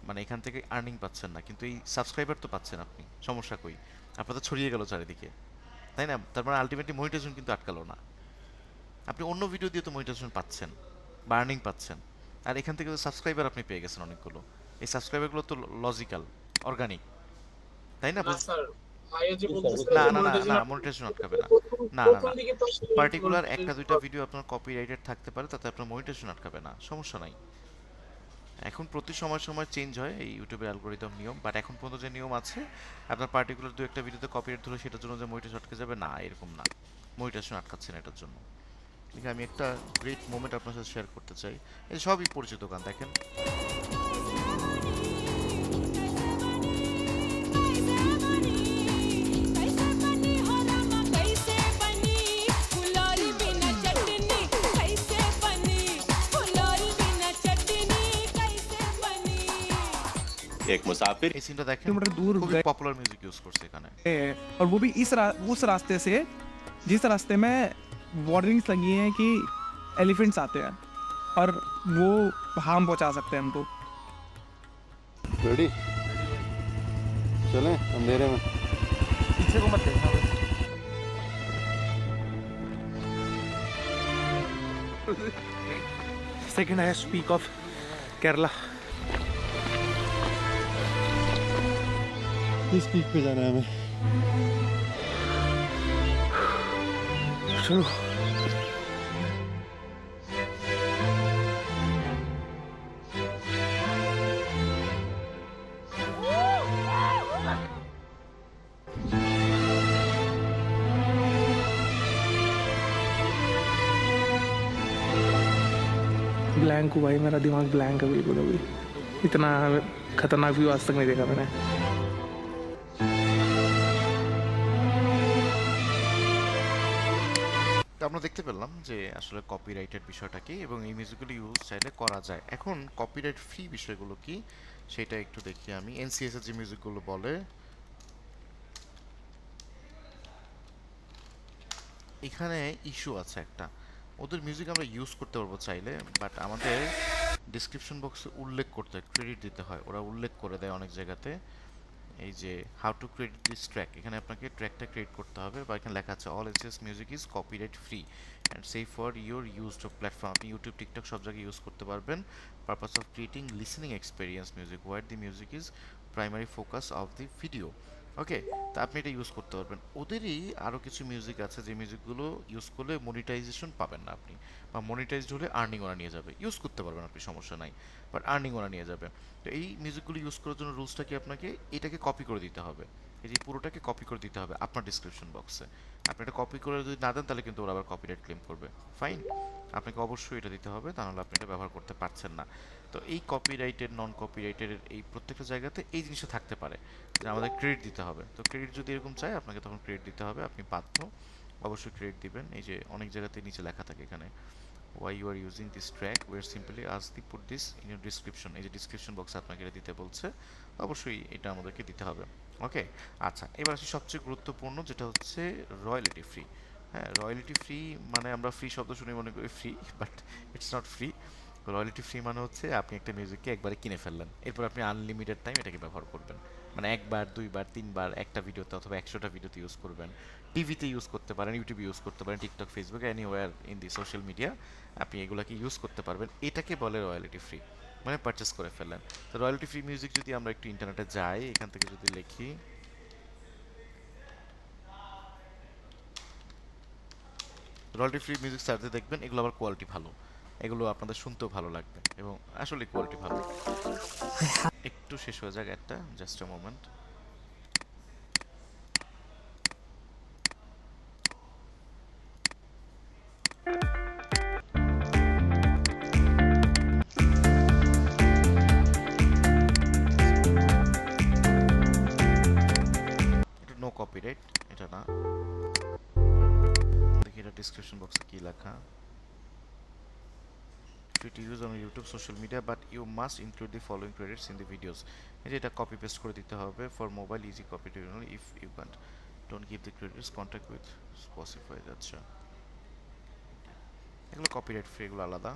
মানে এখান থেকে আর্নিং পাচ্ছেন না, কিন্তু এই সাবস্ক্রাইবার তো পাচ্ছেন আপনি। সমস্যা কই? আপনাদের ছড়িয়ে গেল চারিদিকে, তাই না? তার মানে আলটিমেটলি মনিটাইজেশন কিন্তু আটকালো না। আপনি অন্য ভিডিও দিয়ে তো মনিটাইজেশন পাচ্ছেন বা আর্নিং পাচ্ছেন, আর এখান থেকে সাবস্ক্রাইবার আপনি পেয়ে গেছেন অনেকগুলো। এই সাবস্ক্রাইবারগুলো তো লজিক্যাল, অর্গানিক, তাই না? না স্যার, ভাইয়া যে বলতেছিল না যে না না monetization না, মনিটাইজেশন আটকাবে না। না না প্রথম না, দিকে তো আসলে পার্টিকুলার monetization একটা দুইটা ভিডিও আপনার কপিরাইটেড থাকতে পারে, তাতে আপনার মনিটাইজেশন আটকাবে না, সমস্যা নাই। এখন প্রতি সময় সময় চেঞ্জ হয় এই ইউটিউবের অ্যালগোরিদম নিয়ম, বাট এখন পর্যন্ত যে নিয়ম আছে, আপনার পার্টিকুলার দু একটা ভিডিওতে কপিরাইট ধরলে সেটার জন্য যে মনিটাইজেশন আটকে যাবে, না, এরকম না, মনিটাইজেশন আটকাচ্ছে না এটার জন্য। ঠিক আছে, আমি একটা গ্রেট মোমেন্ট আপনার সাথে শেয়ার করতে চাই। এই সবই পরিচিত গান, দেখেন। एक मुसाफिर এই সিনটা দেখেন, किलोमीटर दूर খুবই गए পপুলার মিউজিক ইউজ করছে এখানে। और वो भी उस रास्ते से जिस रास्ते में वार्निंग्स लगी हैं कि एलिफेंट्स आते हैं और वो हार्म पहुंचा सकते हैं हमको। रेडी, चलें अंधेरे में। पीछे को मत देखना बस। Second highest peak of Kerala. किस पीक पे जाना है हमें? चलो ब्लैंक हुआ भाई, मेरा दिमाग ब्लैंक है बिल्कुल अभी। इतना खतरनाक व्यू आज तक नहीं देखा मैंने। তো আমরা দেখতে পেলাম যে আসলে কপিরাইটেড বিষয়টা কি এবং এই মিউজিকগুলো ইউজ চাইলে করা যায়। এখন কপিরাইট ফ্রি বিষয়গুলো কি সেটা একটু দেখি আমি। এনসিএস এর যে মিউজিকগুলো বলে, এখানে ইস্যু আছে একটা, ওদের মিউজিক আমরা ইউজ করতে পারবো চাইলে, বাট আমাদের ডিসক্রিপশন বক্সে উল্লেখ করতে হয়, ক্রেডিট দিতে হয়, ওরা উল্লেখ করে দেয় অনেক জায়গাতে। এই যে how to credit this track, এখানে আপনাকে ট্র্যাকটা ক্রিয়েট করতে হবে, বা এখানে লেখা আছে all NCS music is copyright free and safe for your used platform. আপনি ইউটিউব, টিকটক সব জায়গায় ইউজ করতে পারবেন। Purpose of creating listening experience music where the music is primary focus of the video. Okay, তা আপনি এটা use করতে পারবেন। ওদেরই আরও কিছু মিউজিক আছে যে মিউজিকগুলো ইউজ করলে মনিটাইজেশন পাবেন না আপনি, বা মনিটাইজড হলে আর্নিং ওরা নিয়ে যাবে। ইউজ করতে পারবেন আপনি, সমস্যা নাই, বাট আর্নিং ওরা নিয়ে যাবে। তো এই মিউজিকগুলো ইউজ করার জন্য রুলসটা কি, আপনাকে এটাকে কপি করে দিতে হবে, এই যে পুরোটাকে কপি করে দিতে হবে আপনার ডিসক্রিপশন বক্সে। আপনি এটা কপি করে যদি না দেন তাহলে কিন্তু ওরা আবার কপিরাইট ক্লেম করবে। ফাইন, আপনাকে অবশ্যই এটা দিতে হবে, তাহলে আপনি এটা ব্যবহার করতে পারছেন না। তো এই কপিরাইটেড, নন কপিরাইটেড এই প্রত্যেকটা জায়গাতে এই জিনিসটা থাকতে পারে যে আমাদের ক্রেডিট দিতে হবে। তো ক্রেডিট যদি এরকম চাই আপনাকে তখন ক্রেডিট দিতে হবে, আপনি বাধ্য অবশ্যই ক্রেডিট দিবেন। এই যে অনেক জায়গাতে নিচে লেখা থাকে এখানে why you are using this track, where simply ask the put this in your description, এই যে ডিসক্রিপশন বক্সে আপনাকে এটা দিতে বলছে, অবশ্যই এটা আমাদেরকে দিতে হবে। ওকে, আচ্ছা, এবার আসি সবচেয়ে গুরুত্বপূর্ণ, যেটা হচ্ছে রয়্যালিটি ফ্রি। হ্যাঁ, রয়্যালিটি ফ্রি মানে আমরা ফ্রি শব্দ শুনে মনে করি free, but it's not free. Royalty free মানে হচ্ছে আপনি একটা মিউজিককে একবারে কিনে ফেললেন, এরপর আপনি আনলিমিটেড টাইম এটাকে ব্যবহার করবেন, মানে একবার, দুইবার, তিনবার একটা ভিডিওতে অথবা 100টা ভিডিওতে ইউজ করবেন। টিভিতে ইউজ করতে পারেন, ইউটিউবে ইউজ করতে পারেন, TikTok, Facebook, anywhere in the social media আপনি এগুলাকে ইউজ করতে পারবেন। এটাকে বলে রয়্যালিটি ফ্রি, মানে পারচেস করে ফেললেন। তো রয়্যালিটি ফ্রি মিউজিক যদি আমরা একটু ইন্টারনেটে যাই, এখান থেকে যদি লিখি রয়্যালিটি ফ্রি মিউজিক সার্চে দেখবেন এগুলো আবার কোয়ালিটি ভালো, এগুলো আপনাদের শুনতেও ভালো লাগবে এবং আসলে কোয়ালিটি ভালো। একটু শেষ হয়ে যাক একটা, জাস্ট আ মোমেন্ট। এটা নো কপিরাইট, এটা না। দেখি এটা ডিসক্রিপশন বক্সে কি লেখা। Free to use on YouTube social media, but you must include the following credits in the videos. এটা কপি পেস্ট করে দিতে হবে। For mobile easy copy to if you can't, don't give the credits, contact with Spotify। আচ্ছা, এগুলো copyright free, এগুলো আলাদা।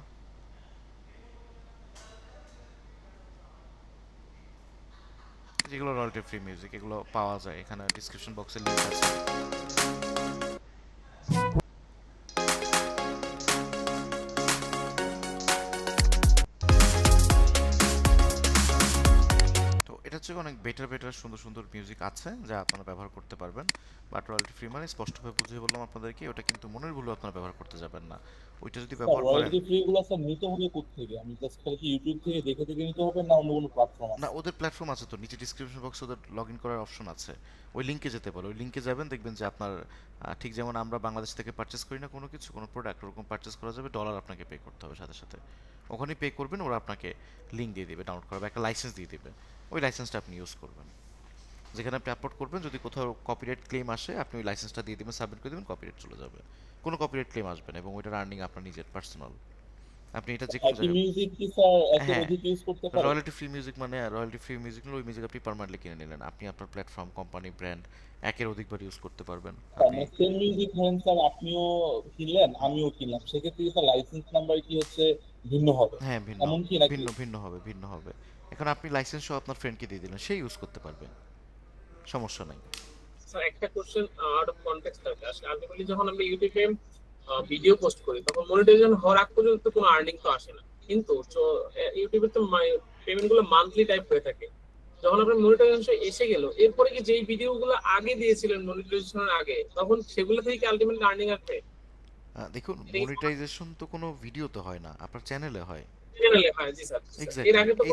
যেগুলো royalty free music এগুলো পাওয়া যায় এখানে, ডিসক্রিপশন বক্সে লিংক আছে। বেটার সুন্দর সুন্দর মিউজিক আছে যা আপনারা ব্যবহার করতে পারবেন, বাট রয়্যালটি ফ্রি মানে স্পষ্টভাবে বুঝিয়ে বললাম আপনাদেরকে, ওটা কিন্তু মনের ভুলে আপনারা ব্যবহার করতে যাবেন না। ওইটা যদি স্যার ব্যবহার করেন, রয়্যালটি ফ্রি গুলো স্যার নিতে হবে কোত্থেকে? আমি জাস্ট খালি কি ইউটিউব থেকে দেখে দেখে নিতে হবে না অন্য কোনো প্ল্যাটফর্ম না আছে? ওদের প্ল্যাটফর্ম আছে তো, নিচে ডিসক্রিপশন বক্সে ওদের লগ ইন করার অপশন আছে, ওই লিঙ্কে যেতে পারো। ওই লিঙ্কে যাবেন, দেখবেন যে আপনার ঠিক যেমন আমরা বাংলাদেশ থেকে পারচেস করি না কোনো কিছু, কোনো প্রোডাক্ট, ওরকম পারচেস করা যাবে, ডলার আপনাকে পে করতে হবে সাথে সাথে। ওখানে পে করবেন, ওরা আপনাকে লিঙ্ক দিয়ে দিবে, ডাউনলোড করাবে, একটা লাইসেন্স দিয়ে দিবে, ওই লাইসেন্সটা আপনি ইউজ করবেন। যেখানে আপনি আপলোড করবেন, যদি কোথাও কপিরাইট ক্লেম আসে, আপনি ওই লাইসেন্সটা দিয়ে দিবেন, সাবমিট করে দেবেন, কপিরাইট চলে যাবে, কোনো কপিরাইট ক্লেম আসবে না, এবং ওইটার আর্নিং আপনার নিজের পার্সোনাল। আপনি এটা যে কোনো একই জায়গায়, মিউজিক কি স্যার একের হ্যাঁ, অধিক ইউজ করতে পারে? রয়্যালটি ফ্রি মিউজিক মানে রয়্যালটি ফ্রি মিউজিক নিলে ওই মিউজিক আপনি পার্মানেন্টলি কিনে নিলেন, আপনি আপনার প্ল্যাটফর্ম, কোম্পানি, ব্র্যান্ড একের অধিকবার ইউজ করতে পারবেন আপনি। মানে সেম মিউজিক ধরেন স্যার আপনিও কিনলেন আমিও কিনলাম, সেক্ষেত্রে কি স্যার লাইসেন্স নাম্বার কি হচ্ছে ভিন্ন হবে? হ্যাঁ, ভিন্ন এমন কি নাকি? ভিন্ন হবে। এখন আপনি লাইসেন্স সহ আপনার ফ্রেন্ডকে দিয়ে দিলেন, সে ইউজ করতে পারবে, সমস্যা নাই। স্যার একটা কোশ্চেন আউট অফ কনটেক্সট থাকে, আসলে আলটিমেটলি যখন আমরা ইউটিউবে ভিডিও পোস্ট করি তখন মনিটাইজেশন হওয়ার আগ পর্যন্ত কোনো আর্নিং তো আসে না, কিন্তু ইউটিউবে তো পেমেন্ট গুলো মান্থলি টাইপ হয়ে থাকে। যখন আপনার মনিটাইজেশন এসে গেল, এরপরে কি যেই ভিডিওগুলো আগে দিয়েছিলেন মনিটাইজেশনের আগে, তখন সেগুলো থেকে কি আলটিমেটলি আর্নিং আসবে? দেখুন, মনিটাইজেশন তো কোনো ভিডিওতে হয় না, আপনার চ্যানেলে হয়। চ্যানেলে হয়, জি স্যার। এর এক্স্যাক্টলি, আগে তো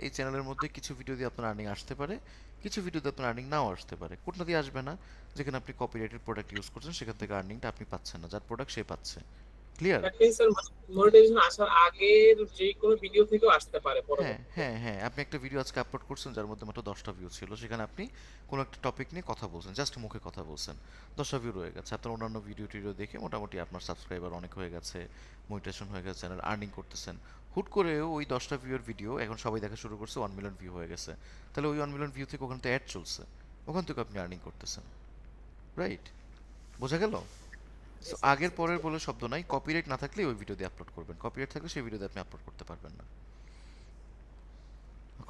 এই চ্যানেলের মধ্যে কিছু ভিডিও দিয়ে আপনার আর্নিং আসতে পারে, কিছু ভিডিওতে আপনার আর্নিং নাও আসতে পারে, কোনটা দিয়ে আসবে না, যেখানে আপনি কপিরাইটেড প্রোডাক্ট ইউজ করছেন সেখান থেকে আর্নিংটা আপনি পাচ্ছেন না, যার প্রোডাক্ট সে পাচ্ছে। ক্লিয়ার? স্যার মনিটাইজেশন আসার আগের যে কোনো ভিডিও থেকেও আসতে পারে হ্যাঁ পরবর্তী। হ্যাঁ হ্যাঁ, আপনি একটা ভিডিও আজকে আপলোড করছেন যার মধ্যে মাত্র 10টা ভিউ ছিল, সেখানে আপনি কোনো একটা টপিক নিয়ে কথা বলছেন, জাস্ট মুখে কথা বলছেন, 10টা ভিউ রয়ে গেছে, আপনার অন্যান্য ভিডিও টিডিও দেখে মোটামুটি আপনার সাবস্ক্রাইবার অনেক হয়ে গেছে, মনিটাইজেশন হয়ে গেছে, চ্যানেল আর্নিং করতেছেন। হুট করে ওই 10টা ভিউয়ের ভিডিও এখন সবাই দেখা শুরু করছে, 1 মিলিয়ন ভিউ হয়ে গেছে, তাহলে ওই 1 মিলিয়ন ভিউ থেকে ওখানে তো অ্যাড চলছে, ওখান থেকে আপনি আর্নিং করতেছেন, রাইট? বোঝা গেল? সো আগের পরের বলে শব্দ নাই, কপিরাইট না থাকলে ওই ভিডিও দিয়ে আপলোড করবেন, কপিরাইট থাকলে সেই ভিডিও দিয়ে আপনি আপলোড করতে পারবেন না।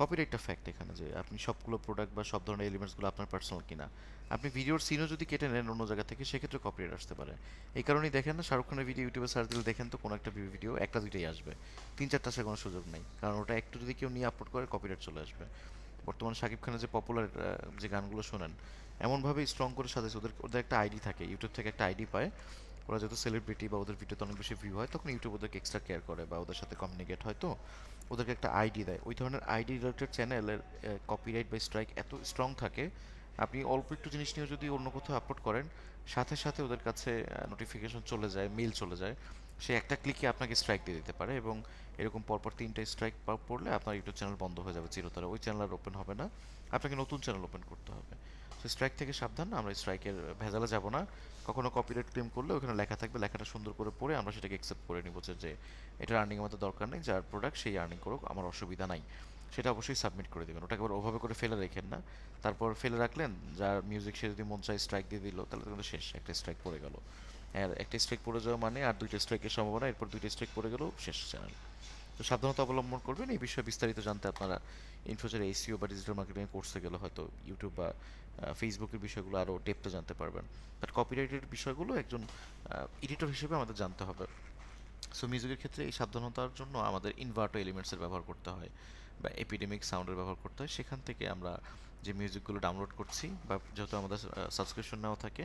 কপিরাইটটা ফ্যাক্ট এখানে, যে আপনি সবগুলো প্রোডাক্ট বা সব ধরনের এলিমেন্টসগুলো আপনার পার্সোনাল কিনা, আপনি ভিডিওর সিনও যদি কেটে নেন অন্য জায়গা থেকে, সেক্ষেত্রে কপিরাইট আসতে পারে। এই কারণেই দেখেন না, শাহরুখ খানের ভিডিও ইউটিউবে সার্চ দিলে দেখেন তো কোনো একটা ভিডিও একটা দুইটাই আসবে, 3-4টা আসার কোনো সুযোগ নেই, কারণ ওটা একটু যদি কেউ নিয়ে আপলোড করে কপিরাইট চলে আসবে। বর্তমানে শাকিব খানের যে পপুলার যে গানগুলো শোনেন, এমনভাবে স্ট্রং করে সাজাইছে, ওদের একটা আইডি থাকে, ইউটিউব থেকে একটা আইডি পায়, ওরা যেহেতু সেলিব্রিটি বা ওদের ভিডিওতে অনেক বেশি ভিউ হয়, তখন ইউটিউব ওদেরকে এক্সট্রা কেয়ার করে বা ওদের সাথে কমিউনিকেট হয়, তো ওদেরকে একটা আইডি দেয়, ওই ধরনের আইডি রিলেটেড চ্যানেলের কপিরাইট বা স্ট্রাইক এত স্ট্রং থাকে, আপনি অল্প একটু জিনিস নিয়ে যদি অন্য কোথাও আপলোড করেন, সাথে সাথে ওদের কাছে নোটিফিকেশন চলে যায়, মেল চলে যায়, সে একটা ক্লিকে আপনাকে স্ট্রাইক দিয়ে দিতে পারে, এবং এরকম পরপর 3টা স্ট্রাইক পড়লে আপনার ইউটিউব চ্যানেল বন্ধ হয়ে যাবে চিরতরে, ওই চ্যানেল আর ওপেন হবে না, আপনাকে নতুন চ্যানেল ওপেন করতে হবে। সো স্ট্রাইক থেকে সাবধান, আমরা স্ট্রাইকের ভেজালে যাব না। কখনো কপিরাইট ক্লেম করলে ওখানে লেখা থাকবে, লেখাটা সুন্দর করে পড়ে আমরা সেটাকে অ্যাকসেপ্ট করে নিব, যে এটা আর্নিং আমাদের দরকার নেই, যার প্রোডাক্ট সেই আর্নিং করুক, আমার অসুবিধা নাই, সেটা অবশ্যই সাবমিট করে দেবেন। ওটাকে আবার ওভাবে করে ফেলে রেখেন না, তারপর ফেলে রাখলেন, যার মিউজিক সে যদি মন চায় স্ট্রাইক দিয়ে দিল, তাহলে কিন্তু শেষ, একটা স্ট্রাইক পড়ে গেল, আর একটা স্ট্রাইক পড়ে যাওয়া মানে আর 2টা স্ট্রাইকের সম্ভাবনা, এরপর 2টা স্ট্রাইক পড়ে গেল, শেষ চ্যানেল। তো সাবধানতা অবলম্বন করবেন। এই বিষয়ে বিস্তারিত জানতে আপনারা ইনফিউচার এসইও বা ডিজিটাল মার্কেটিং কোর্সে গেলে হয়তো ইউটিউব বা ফেসবুকের বিষয়গুলো আরও ডেপথে জানতে পারবেন, বাট কপিরাইটের বিষয়গুলো একজন এডিটর হিসেবে আমাদের জানতে হবে। সো মিউজিকের ক্ষেত্রে এই সাবধানতার জন্য আমাদের ইনভার্টো এলিমেন্টসের ব্যবহার করতে হয় বা এপিডেমিক সাউন্ডের ব্যবহার করতে হয়, সেখান থেকে আমরা যে মিউজিকগুলো ডাউনলোড করছি বা যেহেতু আমাদের সাবস্ক্রিপশন নেওয়া থাকে,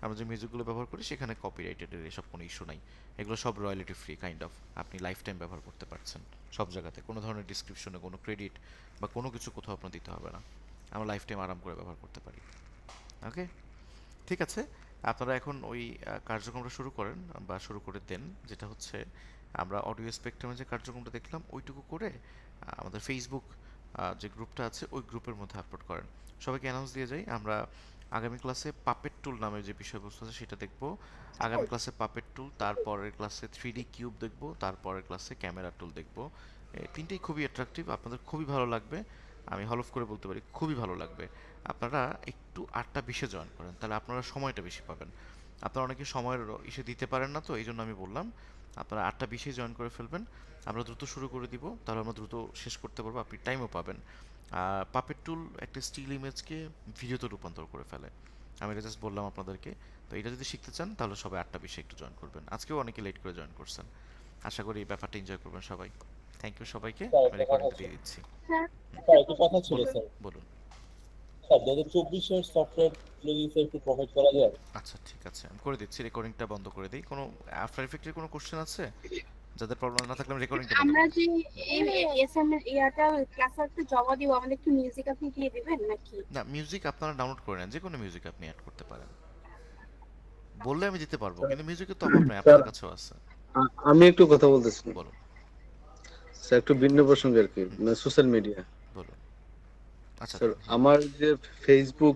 আমরা যে মিউজিকগুলো ব্যবহার করি সেখানে কপিরাইটেডের এসব কোনো ইস্যু নাই, এগুলো সব রয়্যালিটি ফ্রি কাইন্ড অফ, আপনি লাইফ টাইম ব্যবহার করতে পারছেন সব জায়গাতে, কোনো ধরনের ডিসক্রিপশনে কোনো ক্রেডিট বা কোনো কিছু কোথাও আপনার দিতে হবে না, আমরা লাইফ টাইম আরাম করে ব্যবহার করতে পারি। ওকে, ঠিক আছে, আপনারা এখন ওই কার্যক্রমটা শুরু করেন বা শুরু করে দেন, যেটা হচ্ছে আমরা অডিও স্পেকট্রামে যে কার্যক্রমটা দেখলাম ওইটুকু করে আমাদের ফেসবুক যে গ্রুপটা আছে ওই গ্রুপের মধ্যে আপলোড করেন। সবাইকে অ্যানাউন্স দিয়ে যাই, আমরা আগামী ক্লাসে পাপেট টুল নামের যে বিষয়বস্তু আছে সেটা দেখব, আগামী ক্লাসে পাপেট টুল, তারপরের ক্লাসে 3D কিউব দেখব, তারপরের ক্লাসে ক্যামেরা টুল দেখব। তিনটেই খুবই অ্যাট্রাকটিভ, আপনাদের খুবই ভালো লাগবে, আমি হলফ করে বলতে পারি খুবই ভালো লাগবে। আপনারা একটু 8টা 20-এ জয়েন করেন, তাহলে আপনারা সময়টা বেশি পাবেন। আপনারা অনেকে সময়ের ইসে দিতে পারেন না, তো এই জন্য আমি বললাম আপনারা 8টা 20-এ জয়েন করে ফেলবেন, আমরা দ্রুত শুরু করে দিব, তাহলে আমরা দ্রুত শেষ করতে পারবো, আপনি টাইমও পাবেন। পাপেট টুল একটা স্টিল ইমেজকে ভিডিওতে রূপান্তর করে ফেলে, আমি এটা জাস্ট বললাম আপনাদেরকে। তো এটা যদি শিখতে চান তাহলে সবাই 8টা 20-এ একটু জয়েন করবেন, আজকেও অনেকে লেট করে জয়েন করছেন, আশা করি এই ব্যাপারটা এনজয় করবেন সবাই। থ্যাংক ইউ সবাইকে, স্যার, আমি রেকর্ডিংটা দিয়ে দিচ্ছি। স্যার একটা কথা ছিল স্যার। বলুন। স্যার 2024 এর সফটওয়্যার প্লাগইন একটু প্রোভাইড করা যায়? আচ্ছা ঠিক আছে, আমি করে দিচ্ছি, রেকর্ডিংটা বন্ধ করে দিই। কোনো আফটার ইফেক্টের কোনো কোশ্চেন আছে? যাদের প্রবলেম না থাকলে আমি রেকর্ডিংটা বন্ধ আমরা করে দিই। যে এসএম এর ইয়াটা ক্লাসে জমা দিব, আমাদের একটু মিউজিক আপনি দিয়ে দিবেন নাকি? না, মিউজিক আপনারা ডাউনলোড করে নেন, যে কোনো মিউজিক আপনি অ্যাড করতে পারেন, বললে আমি দিতে পারবো, কিন্তু মিউজিকে তো আমার আপনার কাছেও আছে। আমি একটু কথা বলতেছি। বলো স্যার, একটু ভিন্ন প্রসঙ্গে আর কি, সোশ্যাল মিডিয়া। বলো। আচ্ছা স্যার, আমার যে ফেসবুক